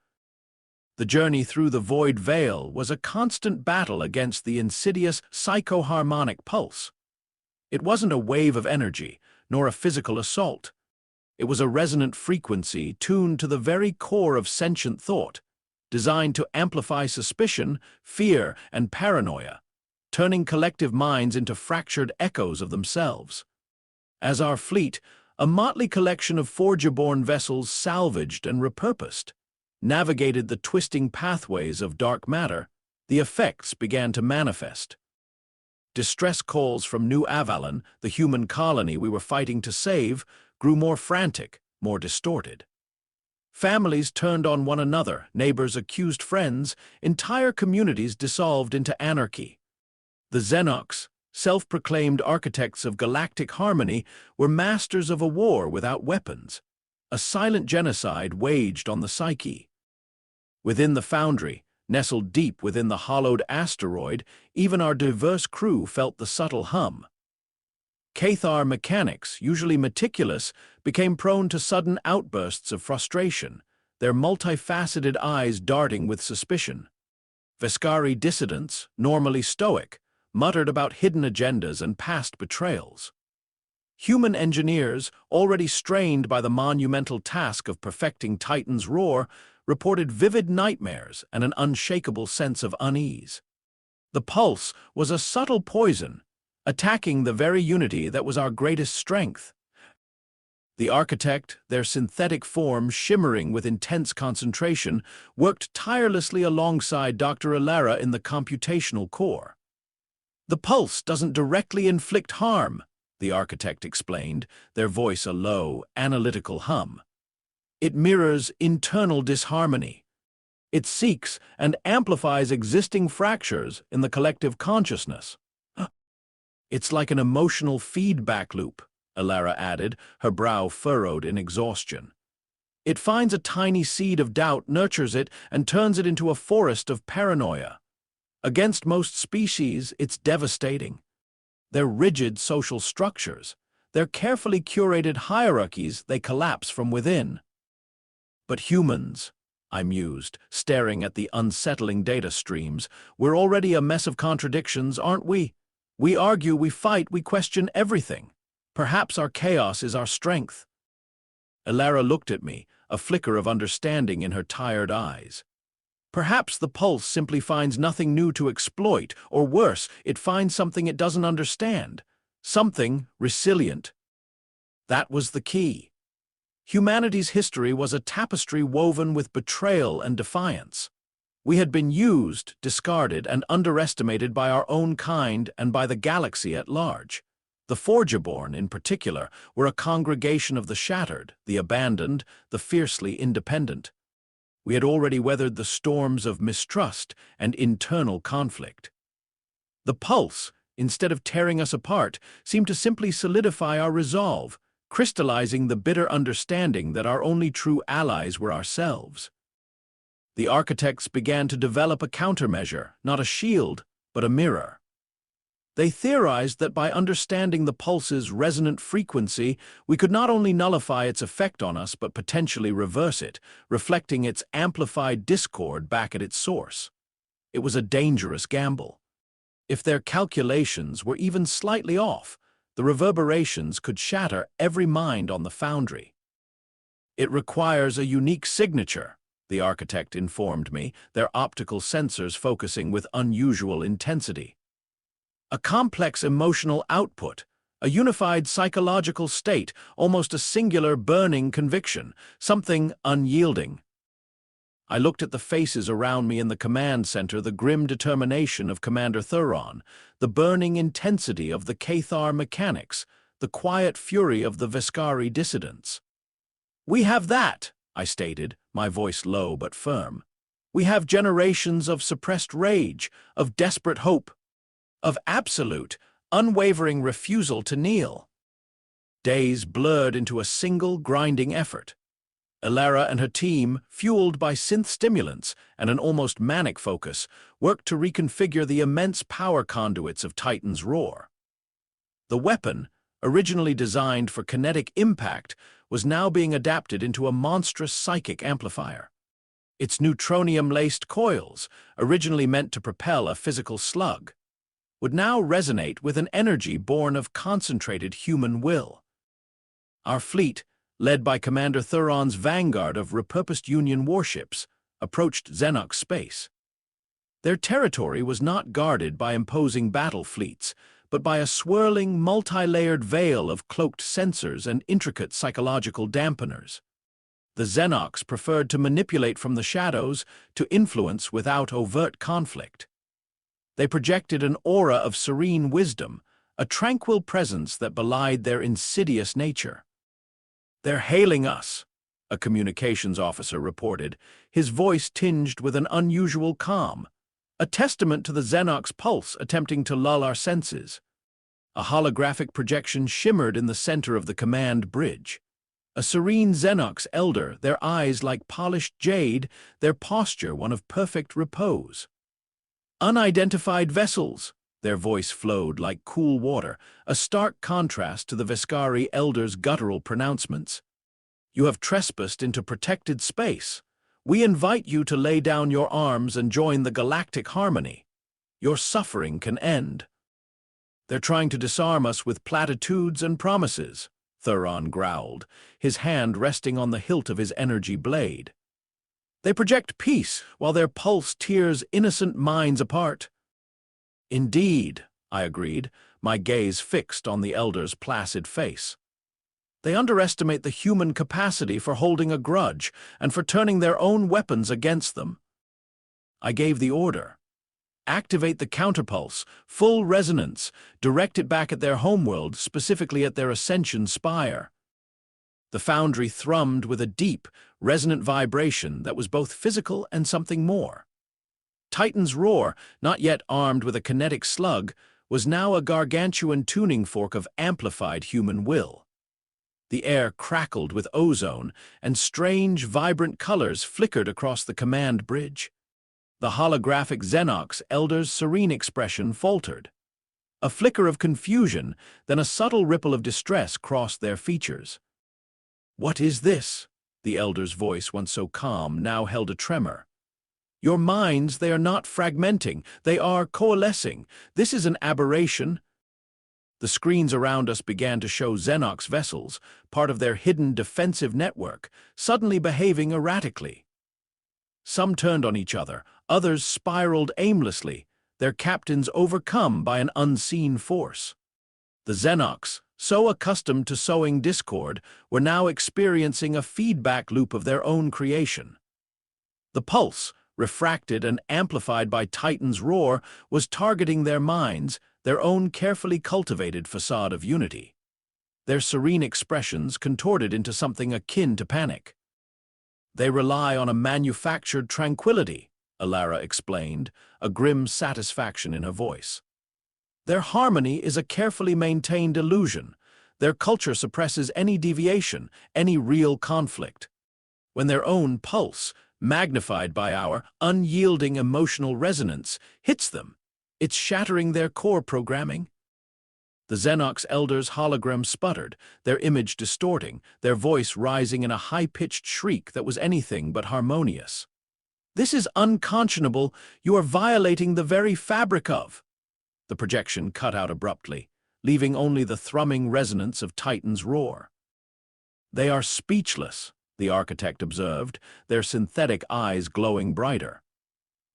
The journey through the void veil was a constant battle against the insidious psychoharmonic pulse. It wasn't a wave of energy, nor a physical assault. It was a resonant frequency tuned to the very core of sentient thought, designed to amplify suspicion, fear, and paranoia, turning collective minds into fractured echoes of themselves. As our fleet, a motley collection of Forgeborn vessels salvaged and repurposed, navigated the twisting pathways of dark matter, the effects began to manifest. Distress calls from New Avalon, the human colony we were fighting to save, grew more frantic, more distorted. Families turned on one another, neighbors accused friends, entire communities dissolved into anarchy. The Xenox, self-proclaimed architects of galactic harmony, were masters of a war without weapons, a silent genocide waged on the psyche. Within the foundry, nestled deep within the hollowed asteroid, even our diverse crew felt the subtle hum. Cathar mechanics, usually meticulous, became prone to sudden outbursts of frustration, their multifaceted eyes darting with suspicion. Vescari dissidents, normally stoic, muttered about hidden agendas and past betrayals. Human engineers, already strained by the monumental task of perfecting Titan's roar, reported vivid nightmares and an unshakable sense of unease. The pulse was a subtle poison, attacking the very unity that was our greatest strength. The architect, their synthetic form shimmering with intense concentration, worked tirelessly alongside Dr. Ilara in the computational core. "The pulse doesn't directly inflict harm," the architect explained, their voice a low, analytical hum. "It mirrors internal disharmony. It seeks and amplifies existing fractures in the collective consciousness." "It's like an emotional feedback loop," Ilara added, her brow furrowed in exhaustion. "It finds a tiny seed of doubt, nurtures it, and turns it into a forest of paranoia. Against most species, it's devastating. Their rigid social structures, their carefully curated hierarchies, they collapse from within." "But humans," I mused, staring at the unsettling data streams, "we're already a mess of contradictions, aren't we? We argue, we fight, we question everything. Perhaps our chaos is our strength." Ilara looked at me, a flicker of understanding in her tired eyes. "Perhaps the pulse simply finds nothing new to exploit, or worse, it finds something it doesn't understand. Something resilient." That was the key. Humanity's history was a tapestry woven with betrayal and defiance. We had been used, discarded, and underestimated by our own kind and by the galaxy at large. The Forgeborn, in particular, were a congregation of the shattered, the abandoned, the fiercely independent. We had already weathered the storms of mistrust and internal conflict. The pulse, instead of tearing us apart, seemed to simply solidify our resolve, crystallizing the bitter understanding that our only true allies were ourselves. The architects began to develop a countermeasure, not a shield, but a mirror. They theorized that by understanding the pulse's resonant frequency, we could not only nullify its effect on us, but potentially reverse it, reflecting its amplified discord back at its source. It was a dangerous gamble. If their calculations were even slightly off, The reverberations could shatter every mind on the foundry. "It requires a unique signature," the architect informed me, their optical sensors focusing with unusual intensity. "A complex emotional output, a unified psychological state, almost a singular burning conviction, something unyielding." I looked at the faces around me in the command center, the grim determination of Commander Thuron, the burning intensity of the Cathar mechanics, the quiet fury of the Veskari dissidents. "We have that," I stated, my voice low but firm. "We have generations of suppressed rage, of desperate hope, of absolute, unwavering refusal to kneel." Days blurred into a single grinding effort. Elara and her team, fueled by synth stimulants and an almost manic focus, worked to reconfigure the immense power conduits of Titan's roar. The weapon, originally designed for kinetic impact, was now being adapted into a monstrous psychic amplifier. Its neutronium-laced coils, originally meant to propel a physical slug, would now resonate with an energy born of concentrated human will. Our fleet, led by Commander Thuron's vanguard of repurposed Union warships, approached Xenox space. Their territory was not guarded by imposing battle fleets, but by a swirling, multi-layered veil of cloaked sensors and intricate psychological dampeners. The Xenox preferred to manipulate from the shadows, to influence without overt conflict. They projected an aura of serene wisdom, a tranquil presence that belied their insidious nature. "They're hailing us," a communications officer reported, his voice tinged with an unusual calm, a testament to the Xenox pulse attempting to lull our senses. A holographic projection shimmered in the center of the command bridge. A serene Xenox elder, their eyes like polished jade, their posture one of perfect repose. "Unidentified vessels," their voice flowed like cool water, a stark contrast to the Veskari elder's guttural pronouncements. "You have trespassed into protected space. We invite you to lay down your arms and join the galactic harmony. Your suffering can end." "They're trying to disarm us with platitudes and promises," Thuron growled, his hand resting on the hilt of his energy blade. "They project peace while their pulse tears innocent minds apart." "Indeed," I agreed, my gaze fixed on the elder's placid face. "They underestimate the human capacity for holding a grudge and for turning their own weapons against them." I gave the order. "Activate the counterpulse, full resonance, direct it back at their homeworld, specifically at their ascension spire." The foundry thrummed with a deep, resonant vibration that was both physical and something more. Titan's roar, not yet armed with a kinetic slug, was now a gargantuan tuning fork of amplified human will. The air crackled with ozone, and strange, vibrant colors flickered across the command bridge. The holographic Xenox elder's serene expression faltered. A flicker of confusion, then a subtle ripple of distress crossed their features. "What is this?" The elder's voice, once so calm, now held a tremor. "Your minds, they are not fragmenting, they are coalescing. This is an aberration." The screens around us began to show Xenox vessels, part of their hidden defensive network, suddenly behaving erratically. Some turned on each other, others spiraled aimlessly, their captains overcome by an unseen force. The Xenox, so accustomed to sowing discord, were now experiencing a feedback loop of their own creation. The pulse, refracted and amplified by Titan's roar, was targeting their minds, their own carefully cultivated facade of unity. Their serene expressions contorted into something akin to panic. "They rely on a manufactured tranquility," Elara explained, a grim satisfaction in her voice. "Their harmony is a carefully maintained illusion. Their culture suppresses any deviation, any real conflict. When their own pulse, magnified by our unyielding emotional resonance, hits them, it's shattering their core programming." The Xenox elder's hologram sputtered, their image distorting, their voice rising in a high-pitched shriek that was anything but harmonious. "This is unconscionable. You are violating the very fabric of—" The projection cut out abruptly. leaving only the thrumming resonance of Titan's roar. "They are speechless," the architect observed, their synthetic eyes glowing brighter.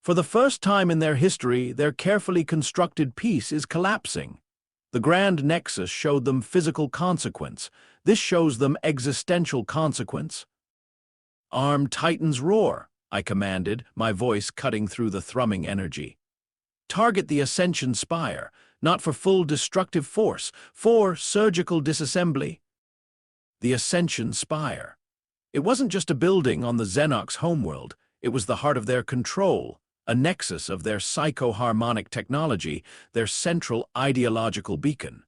For the first time in their history, their carefully constructed piece is collapsing. The grand Nexus showed them physical consequence. This shows them existential consequence. "Arm Titan's roar," I commanded, my voice cutting through the thrumming energy. "Target the Ascension Spire, not for full destructive force, for surgical disassembly." The Ascension Spire. It wasn't just a building on the Xenox homeworld, it was the heart of their control, a nexus of their psycho-harmonic technology, their central ideological beacon.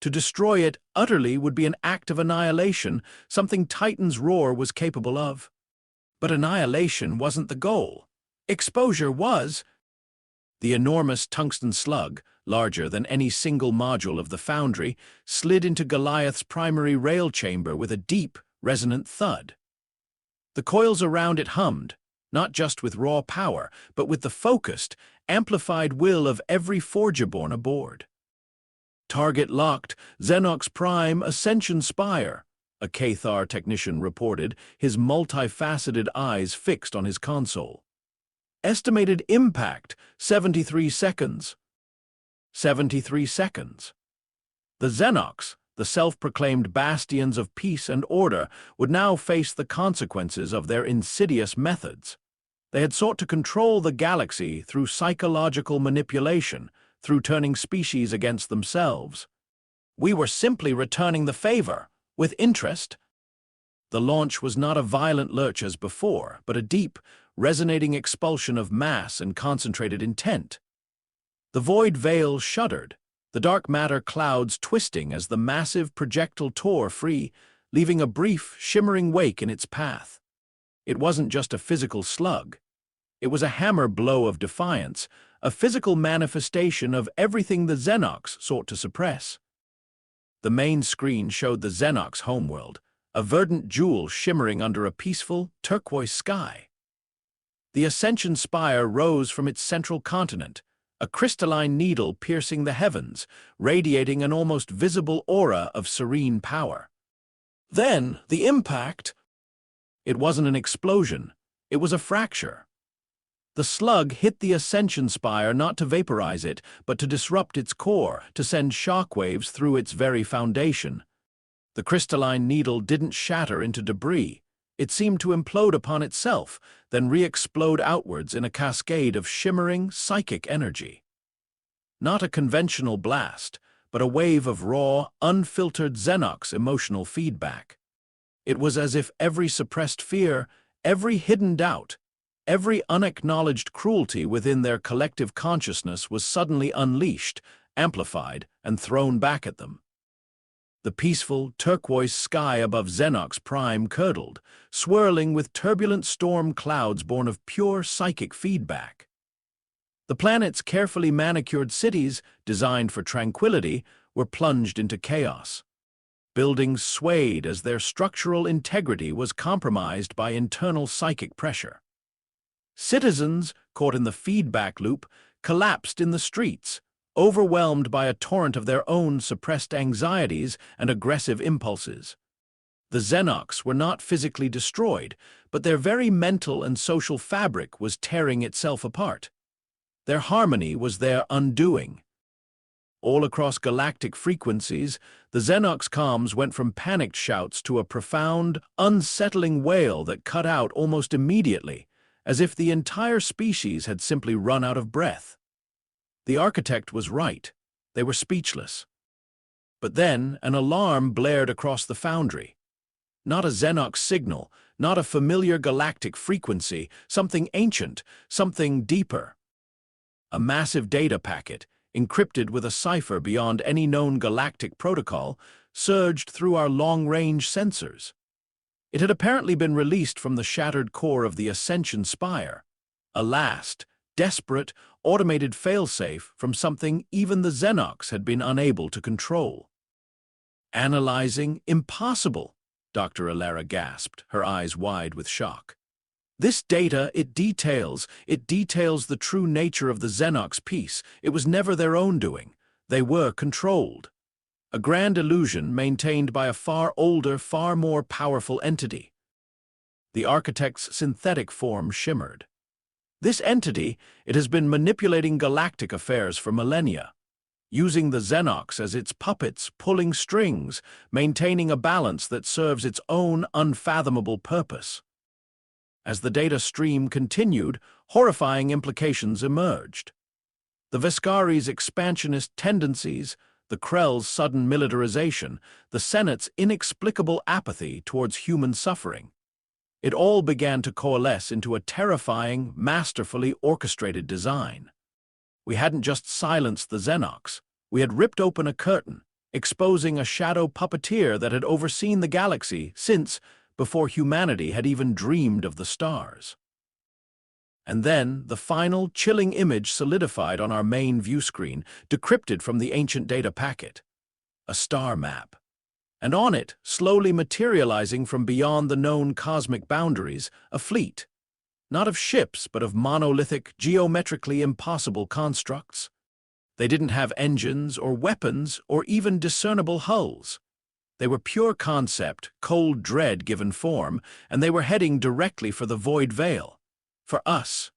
To destroy it utterly would be an act of annihilation, something Titan's roar was capable of. But annihilation wasn't the goal. Exposure was. The enormous tungsten slug, larger than any single module of the foundry, slid into Goliath's primary rail chamber with a deep, resonant thud. The coils around it hummed, not just with raw power, but with the focused, amplified will of every Forgeborn aboard. "Target locked, Xenox Prime Ascension Spire," a Cathar technician reported, his multifaceted eyes fixed on his console. "Estimated impact, 73 seconds." 73 seconds. The Xenox, the self-proclaimed bastions of peace and order, would now face the consequences of their insidious methods. They had sought to control the galaxy through psychological manipulation, through turning species against themselves. We were simply returning the favor, with interest. The launch was not a violent lurch as before, but a deep, resonating expulsion of mass and concentrated intent. The void veil shuddered, the dark matter clouds twisting as the massive projectile tore free, leaving a brief, shimmering wake in its path. It wasn't just a physical slug. It was a hammer blow of defiance, a physical manifestation of everything the Xenox sought to suppress. The main screen showed the Xenox homeworld, a verdant jewel shimmering under a peaceful, turquoise sky. The Ascension Spire rose from its central continent, a crystalline needle piercing the heavens, radiating an almost visible aura of serene power. Then, the impact. It wasn't an explosion, it was a fracture. The slug hit the Ascension Spire not to vaporize it, but to disrupt its core, to send shockwaves through its very foundation. The crystalline needle didn't shatter into debris. It seemed to implode upon itself, then re-explode outwards in a cascade of shimmering, psychic energy. Not a conventional blast, but a wave of raw, unfiltered Xenox emotional feedback. It was as if every suppressed fear, every hidden doubt, every unacknowledged cruelty within their collective consciousness was suddenly unleashed, amplified, and thrown back at them. The peaceful, turquoise sky above Xenox Prime curdled, swirling with turbulent storm clouds born of pure psychic feedback. The planet's carefully manicured cities, designed for tranquility, were plunged into chaos. Buildings swayed as their structural integrity was compromised by internal psychic pressure. Citizens, caught in the feedback loop, collapsed in the streets, overwhelmed by a torrent of their own suppressed anxieties and aggressive impulses. The Xenox were not physically destroyed, but their very mental and social fabric was tearing itself apart. Their harmony was their undoing. All across galactic frequencies, the Xenox comms went from panicked shouts to a profound, unsettling wail that cut out almost immediately, as if the entire species had simply run out of breath. The architect was right. They were speechless. But then an alarm blared across the foundry. Not a Xenox signal, not a familiar galactic frequency, something ancient, something deeper. A massive data packet, encrypted with a cipher beyond any known galactic protocol, surged through our long-range sensors. It had apparently been released from the shattered core of the Ascension Spire, a last, desperate, automated failsafe from something even the Xenox had been unable to control. "Analyzing? Impossible," Dr. Alara gasped, her eyes wide with shock. "This data, it details the true nature of the Xenox piece. It was never their own doing. They were controlled. A grand illusion maintained by a far older, far more powerful entity. The architect's synthetic form shimmered. This entity, it has been manipulating galactic affairs for millennia, using the Xenox as its puppets, pulling strings, maintaining a balance that serves its own unfathomable purpose. As the data stream continued, horrifying implications emerged. The Veskari's expansionist tendencies, the Krell's sudden militarization, the Senate's inexplicable apathy towards human suffering. It all began to coalesce into a terrifying, masterfully orchestrated design. We hadn't just silenced the Xenox, we had ripped open a curtain, exposing a shadow puppeteer that had overseen the galaxy since, before humanity had even dreamed of the stars. And then, the final, chilling image solidified on our main view screen, decrypted from the ancient data packet. A star map. And on it, slowly materializing from beyond the known cosmic boundaries, a fleet. Not of ships, but of monolithic, geometrically impossible constructs. They didn't have engines or weapons or even discernible hulls. They were pure concept, cold dread given form, and they were heading directly for the Void Veil. For us.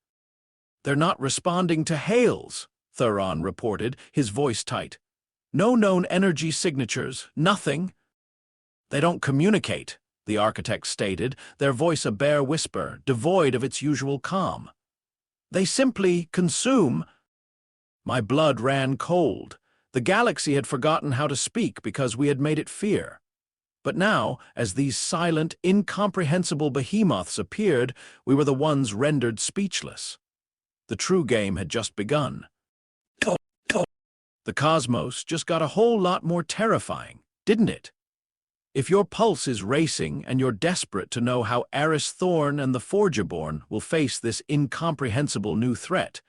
They're not responding to hails, Thuron reported, his voice tight. No known energy signatures, nothing. They don't communicate, the architect stated, their voice a bare whisper, devoid of its usual calm. They simply consume. My blood ran cold. The galaxy had forgotten how to speak because we had made it fear. But now, as these silent, incomprehensible behemoths appeared, we were the ones rendered speechless. The true game had just begun. The cosmos just got a whole lot more terrifying, didn't it? If your pulse is racing and you're desperate to know how Eris Thorn and the Forgerborn will face this incomprehensible new threat,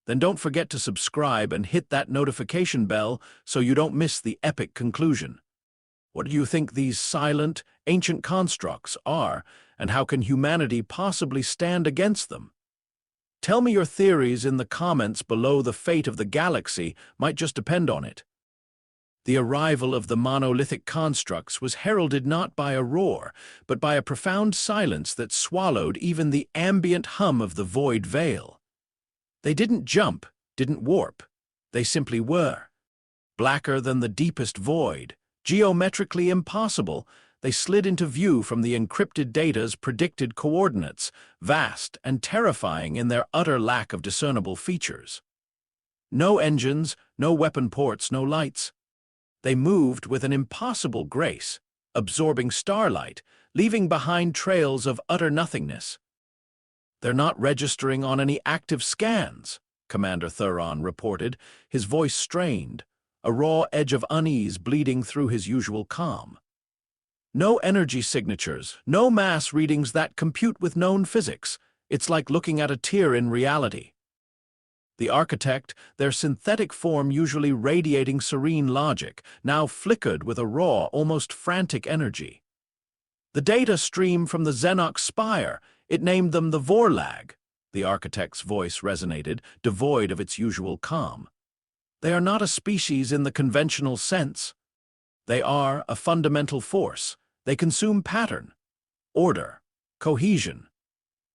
then don't forget to subscribe and hit that notification bell so you don't miss the epic conclusion. What do you think these silent, ancient constructs are, and how can humanity possibly stand against them? Tell me your theories in the comments below. The fate of the galaxy might just depend on it. The arrival of the monolithic constructs was heralded not by a roar, but by a profound silence that swallowed even the ambient hum of the Void Veil. They didn't jump, didn't warp. They simply were. Blacker than the deepest void, geometrically impossible, they slid into view from the encrypted data's predicted coordinates, vast and terrifying in their utter lack of discernible features. No engines, no weapon ports, no lights. They moved with an impossible grace, absorbing starlight, leaving behind trails of utter nothingness. They're not registering on any active scans, Commander Thuron reported, his voice strained, a raw edge of unease bleeding through his usual calm. No energy signatures, no mass readings that compute with known physics. It's like looking at a tear in reality. The architect, their synthetic form usually radiating serene logic, now flickered with a raw, almost frantic energy. The data stream from the Xenox spire, it named them the Vorlag. The architect's voice resonated, devoid of its usual calm. They are not a species in the conventional sense. They are a fundamental force. They consume pattern, order, cohesion.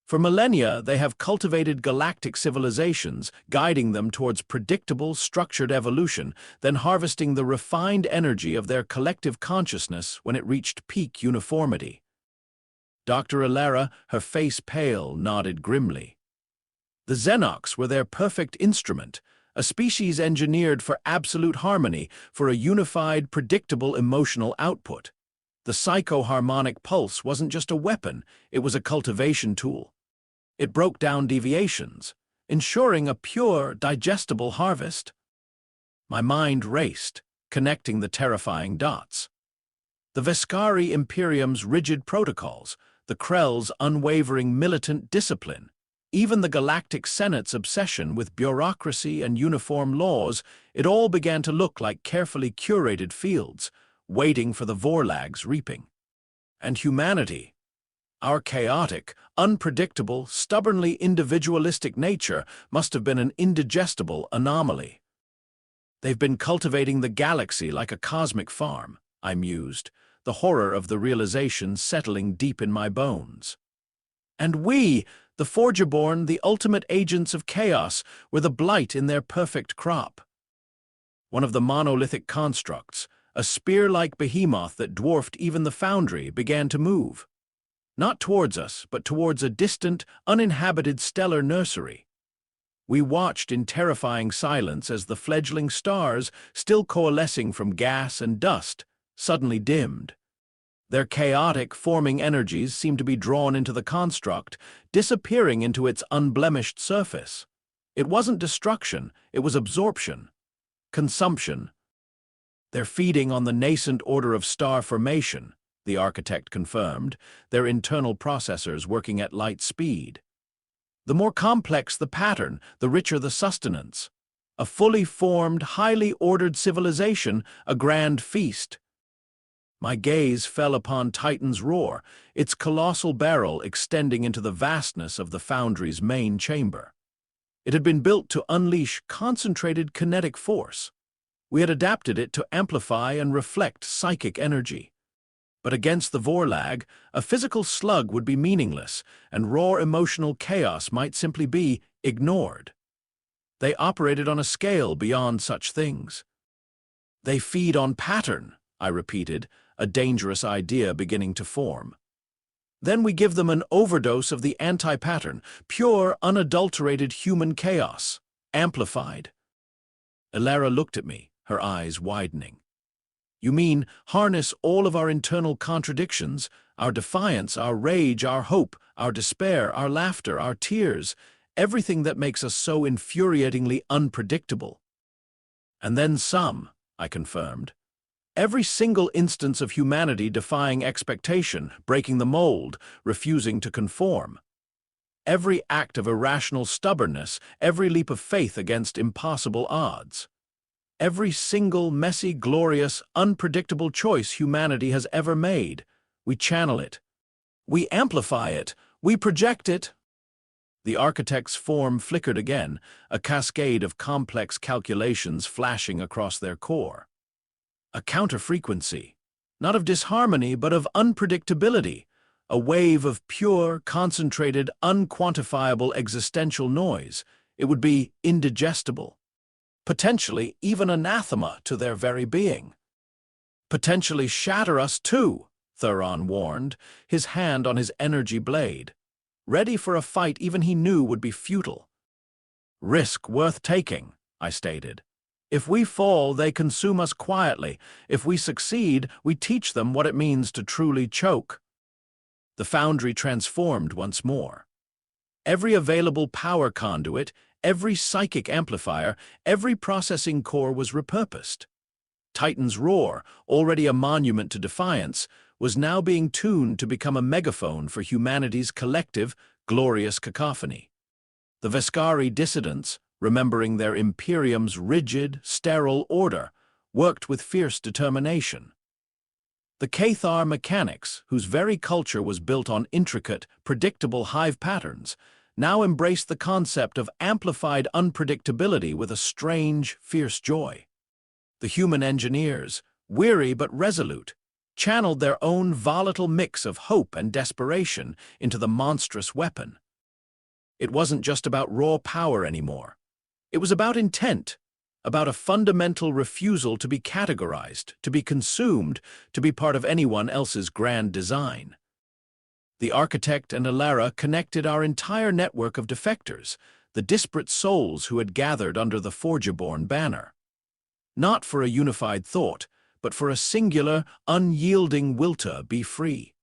For millennia, they have cultivated galactic civilizations, guiding them towards predictable, structured evolution, then harvesting the refined energy of their collective consciousness when it reached peak uniformity. Dr. Ilera, her face pale, nodded grimly. The Xenox were their perfect instrument, a species engineered for absolute harmony, for a unified, predictable emotional output. The psychoharmonic pulse wasn't just a weapon, it was a cultivation tool. It broke down deviations, ensuring a pure, digestible harvest. My mind raced, connecting the terrifying dots. The Veskari Imperium's rigid protocols, the Krell's unwavering militant discipline, even the Galactic Senate's obsession with bureaucracy and uniform laws, it all began to look like carefully curated fields, waiting for the Vorlag's reaping. And humanity, our chaotic, unpredictable, stubbornly individualistic nature, must have been an indigestible anomaly. They've been cultivating the galaxy like a cosmic farm, I mused, the horror of the realization settling deep in my bones. And we, the Forgeborn, the ultimate agents of chaos, were the blight in their perfect crop. One of the monolithic constructs, a spear-like behemoth that dwarfed even the Foundry, began to move. Not towards us, but towards a distant, uninhabited stellar nursery. We watched in terrifying silence as the fledgling stars, still coalescing from gas and dust, suddenly dimmed. Their chaotic, forming energies seemed to be drawn into the construct, disappearing into its unblemished surface. It wasn't destruction, it was absorption. Consumption. They're feeding on the nascent order of star formation, the architect confirmed, their internal processors working at light speed. The more complex the pattern, the richer the sustenance. A fully formed, highly ordered civilization, a grand feast. My gaze fell upon Titan's roar, its colossal barrel extending into the vastness of the Foundry's main chamber. It had been built to unleash concentrated kinetic force. We had adapted it to amplify and reflect psychic energy. But against the Vorlag, a physical slug would be meaningless, and raw emotional chaos might simply be ignored. They operated on a scale beyond such things. They feed on pattern, I repeated, a dangerous idea beginning to form. Then we give them an overdose of the anti-pattern, pure, unadulterated human chaos, amplified. Elara looked at me, her eyes widening. You mean harness all of our internal contradictions, our defiance, our rage, our hope, our despair, our laughter, our tears, everything that makes us so infuriatingly unpredictable. And then some, I confirmed. Every single instance of humanity defying expectation, breaking the mold, refusing to conform. Every act of irrational stubbornness, every leap of faith against impossible odds. Every single messy, glorious, unpredictable choice humanity has ever made. We channel it. We amplify it. We project it. The architect's form flickered again, a cascade of complex calculations flashing across their core. A counterfrequency, not of disharmony, but of unpredictability, a wave of pure, concentrated, unquantifiable existential noise. It would be indigestible, potentially even anathema to their very being. Potentially shatter us too, Thuron warned, his hand on his energy blade, ready for a fight even he knew would be futile. Risk worth taking, I stated. If we fall, they consume us quietly. If we succeed, we teach them what it means to truly choke. The Foundry transformed once more. Every available power conduit, every psychic amplifier, every processing core was repurposed. Titan's roar, already a monument to defiance, was now being tuned to become a megaphone for humanity's collective, glorious cacophony. The Veskari dissidents, remembering their Imperium's rigid, sterile order, worked with fierce determination. The Cathar mechanics, whose very culture was built on intricate, predictable hive patterns, now embraced the concept of amplified unpredictability with a strange, fierce joy. The human engineers, weary but resolute, channeled their own volatile mix of hope and desperation into the monstrous weapon. It wasn't just about raw power anymore. It was about intent, about a fundamental refusal to be categorized, to be consumed, to be part of anyone else's grand design. The architect and Elara connected our entire network of defectors, the disparate souls who had gathered under the Forgeborn banner. Not for a unified thought, but for a singular, unyielding will to be free.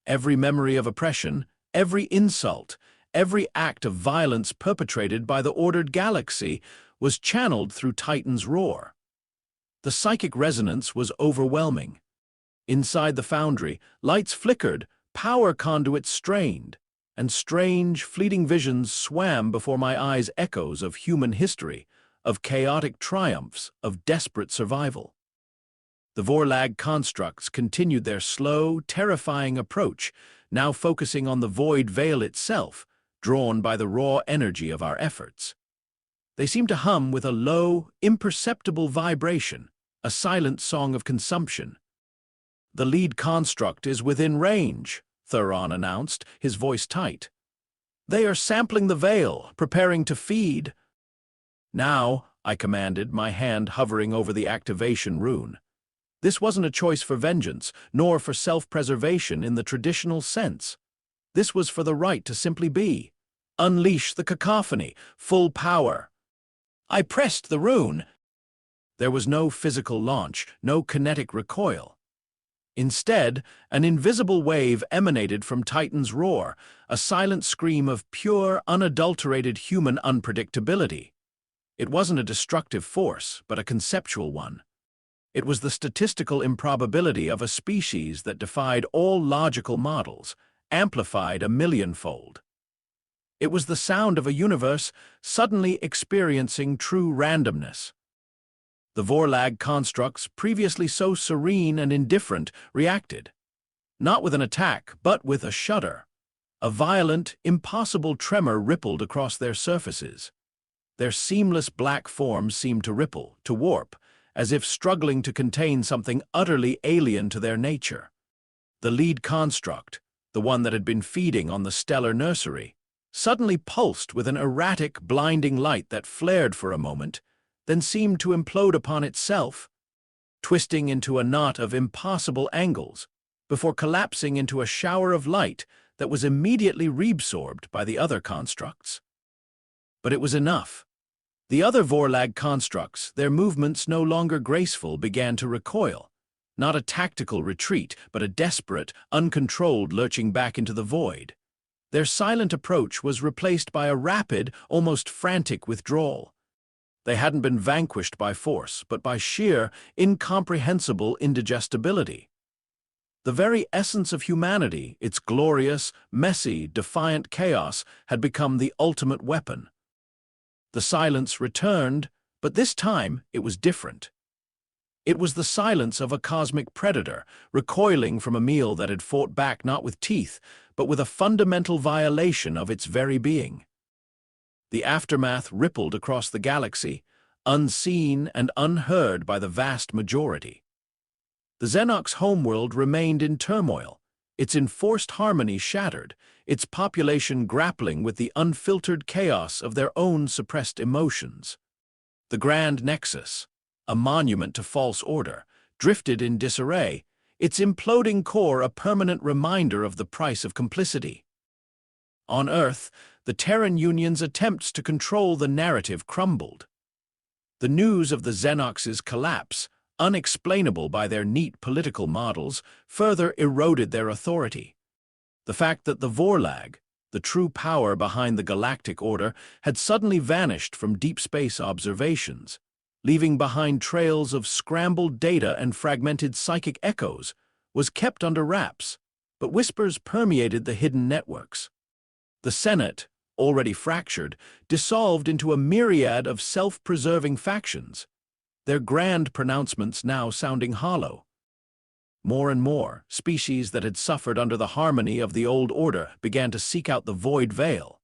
Every memory of oppression, every insult, every act of violence perpetrated by the ordered galaxy was channeled through Titan's roar. The psychic resonance was overwhelming. Inside the Foundry, lights flickered, power conduits strained, and strange, fleeting visions swam before my eyes, echoes of human history, of chaotic triumphs, of desperate survival. The Vorlag constructs continued their slow, terrifying approach, now focusing on the void veil itself, drawn by the raw energy of our efforts. They seemed to hum with a low, imperceptible vibration, a silent song of consumption. "The lead construct is within range," Thuron announced, his voice tight. "They are sampling the veil, preparing to feed." "Now," I commanded, my hand hovering over the activation rune. This wasn't a choice for vengeance, nor for self-preservation in the traditional sense. This was for the right to simply be. Unleash the cacophony, full power. I pressed the rune. There was no physical launch, no kinetic recoil. Instead, an invisible wave emanated from Titan's roar, a silent scream of pure, unadulterated human unpredictability. It wasn't a destructive force, but a conceptual one. It was the statistical improbability of a species that defied all logical models, amplified a millionfold. It was the sound of a universe suddenly experiencing true randomness. The Vorlag constructs, previously so serene and indifferent, reacted. Not with an attack, but with a shudder. A violent, impossible tremor rippled across their surfaces. Their seamless black forms seemed to ripple, to warp, as if struggling to contain something utterly alien to their nature. The lead construct, the one that had been feeding on the stellar nursery, suddenly pulsed with an erratic, blinding light that flared for a moment, then seemed to implode upon itself, twisting into a knot of impossible angles, before collapsing into a shower of light that was immediately reabsorbed by the other constructs. But it was enough. The other Vorlag constructs, their movements no longer graceful, began to recoil. Not a tactical retreat, but a desperate, uncontrolled lurching back into the void. Their silent approach was replaced by a rapid, almost frantic withdrawal. They hadn't been vanquished by force, but by sheer, incomprehensible indigestibility. The very essence of humanity, its glorious, messy, defiant chaos, had become the ultimate weapon. The silence returned, but this time it was different. It was the silence of a cosmic predator, recoiling from a meal that had fought back not with teeth, but with a fundamental violation of its very being. The aftermath rippled across the galaxy, unseen and unheard by the vast majority. The Xenox homeworld remained in turmoil, its enforced harmony shattered, its population grappling with the unfiltered chaos of their own suppressed emotions. The grand Nexus, a monument to false order, drifted in disarray, its imploding core a permanent reminder of the price of complicity. On Earth, the Terran Union's attempts to control the narrative crumbled. The news of the Xenox's collapse, unexplainable by their neat political models, further eroded their authority. The fact that the Vorlag, the true power behind the galactic order, had suddenly vanished from deep space observations, leaving behind trails of scrambled data and fragmented psychic echoes, was kept under wraps, but whispers permeated the hidden networks. The Senate, already fractured, dissolved into a myriad of self-preserving factions, their grand pronouncements now sounding hollow. More and more, species that had suffered under the harmony of the old order began to seek out the void veil.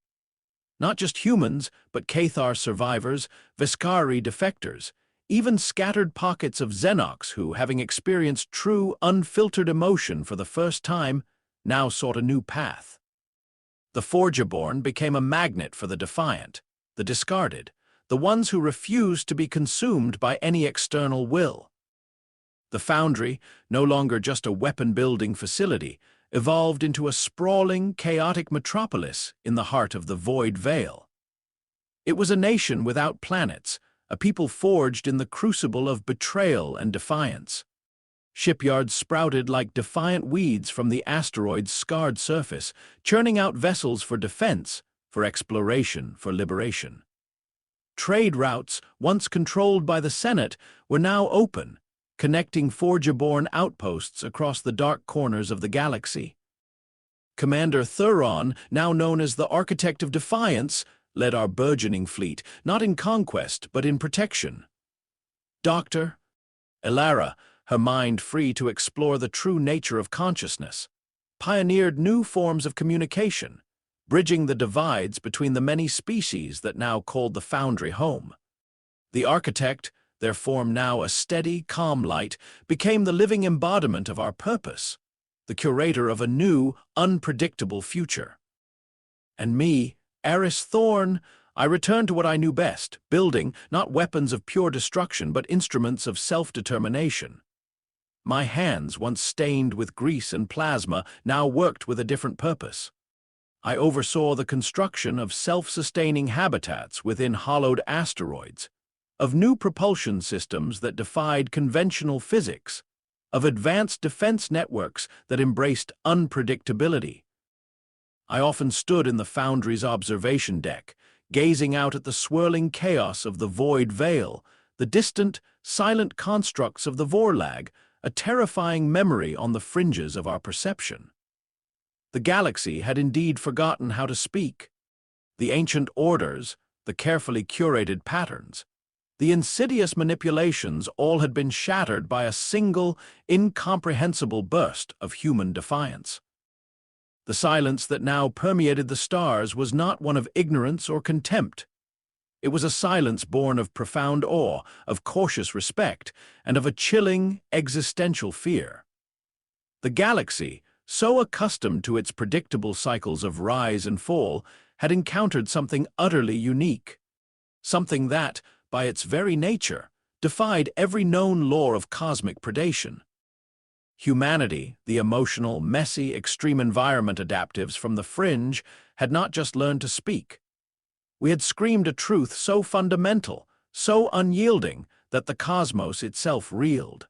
Not just humans, but Cathar survivors, Veskari defectors, even scattered pockets of Xenox who, having experienced true, unfiltered emotion for the first time, now sought a new path. The Forgeborn became a magnet for the defiant, the discarded, the ones who refused to be consumed by any external will. The Foundry, no longer just a weapon-building facility, evolved into a sprawling, chaotic metropolis in the heart of the Void Veil. It was a nation without planets, a people forged in the crucible of betrayal and defiance. Shipyards sprouted like defiant weeds from the asteroid's scarred surface, churning out vessels for defense, for exploration, for liberation. Trade routes, once controlled by the Senate, were now open, connecting Forgeborn outposts across the dark corners of the galaxy. Commander Thuron, now known as the Architect of Defiance, led our burgeoning fleet, not in conquest, but in protection. Dr. Elara, her mind free to explore the true nature of consciousness, pioneered new forms of communication, bridging the divides between the many species that now called the Foundry home. The architect, their form now a steady, calm light, became the living embodiment of our purpose, the curator of a new, unpredictable future. And me, Eris Thorn, I returned to what I knew best, building not weapons of pure destruction but instruments of self-determination. My hands, once stained with grease and plasma, now worked with a different purpose. I oversaw the construction of self-sustaining habitats within hollowed asteroids, of new propulsion systems that defied conventional physics, of advanced defense networks that embraced unpredictability. I often stood in the Foundry's observation deck, gazing out at the swirling chaos of the void veil, the distant, silent constructs of the Vorlag, a terrifying memory on the fringes of our perception. The galaxy had indeed forgotten how to speak. The ancient orders, the carefully curated patterns, the insidious manipulations all had been shattered by a single, incomprehensible burst of human defiance. The silence that now permeated the stars was not one of ignorance or contempt. It was a silence born of profound awe, of cautious respect, and of a chilling, existential fear. The galaxy, so accustomed to its predictable cycles of rise and fall, had encountered something utterly unique. Something that, by its very nature, defied every known law of cosmic predation. Humanity, the emotional, messy, extreme environment adaptives from the fringe, had not just learned to speak. We had screamed a truth so fundamental, so unyielding, that the cosmos itself reeled.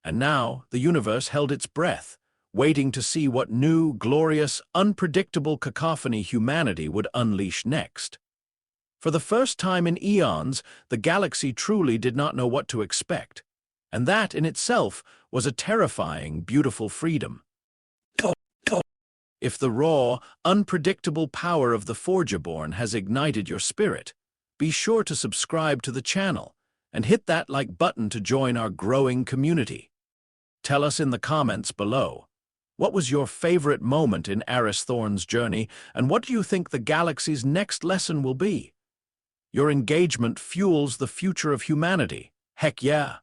And now the universe held its breath, waiting to see what new, glorious, unpredictable cacophony humanity would unleash next. For the first time in eons, the galaxy truly did not know what to expect, and that in itself was a terrifying, beautiful freedom. If the raw, unpredictable power of the Forgeborn has ignited your spirit, be sure to subscribe to the channel and hit that like button to join our growing community. Tell us in the comments below, what was your favorite moment in Eris Thorn's journey, and what do you think the galaxy's next lesson will be? Your engagement fuels the future of humanity. Heck yeah!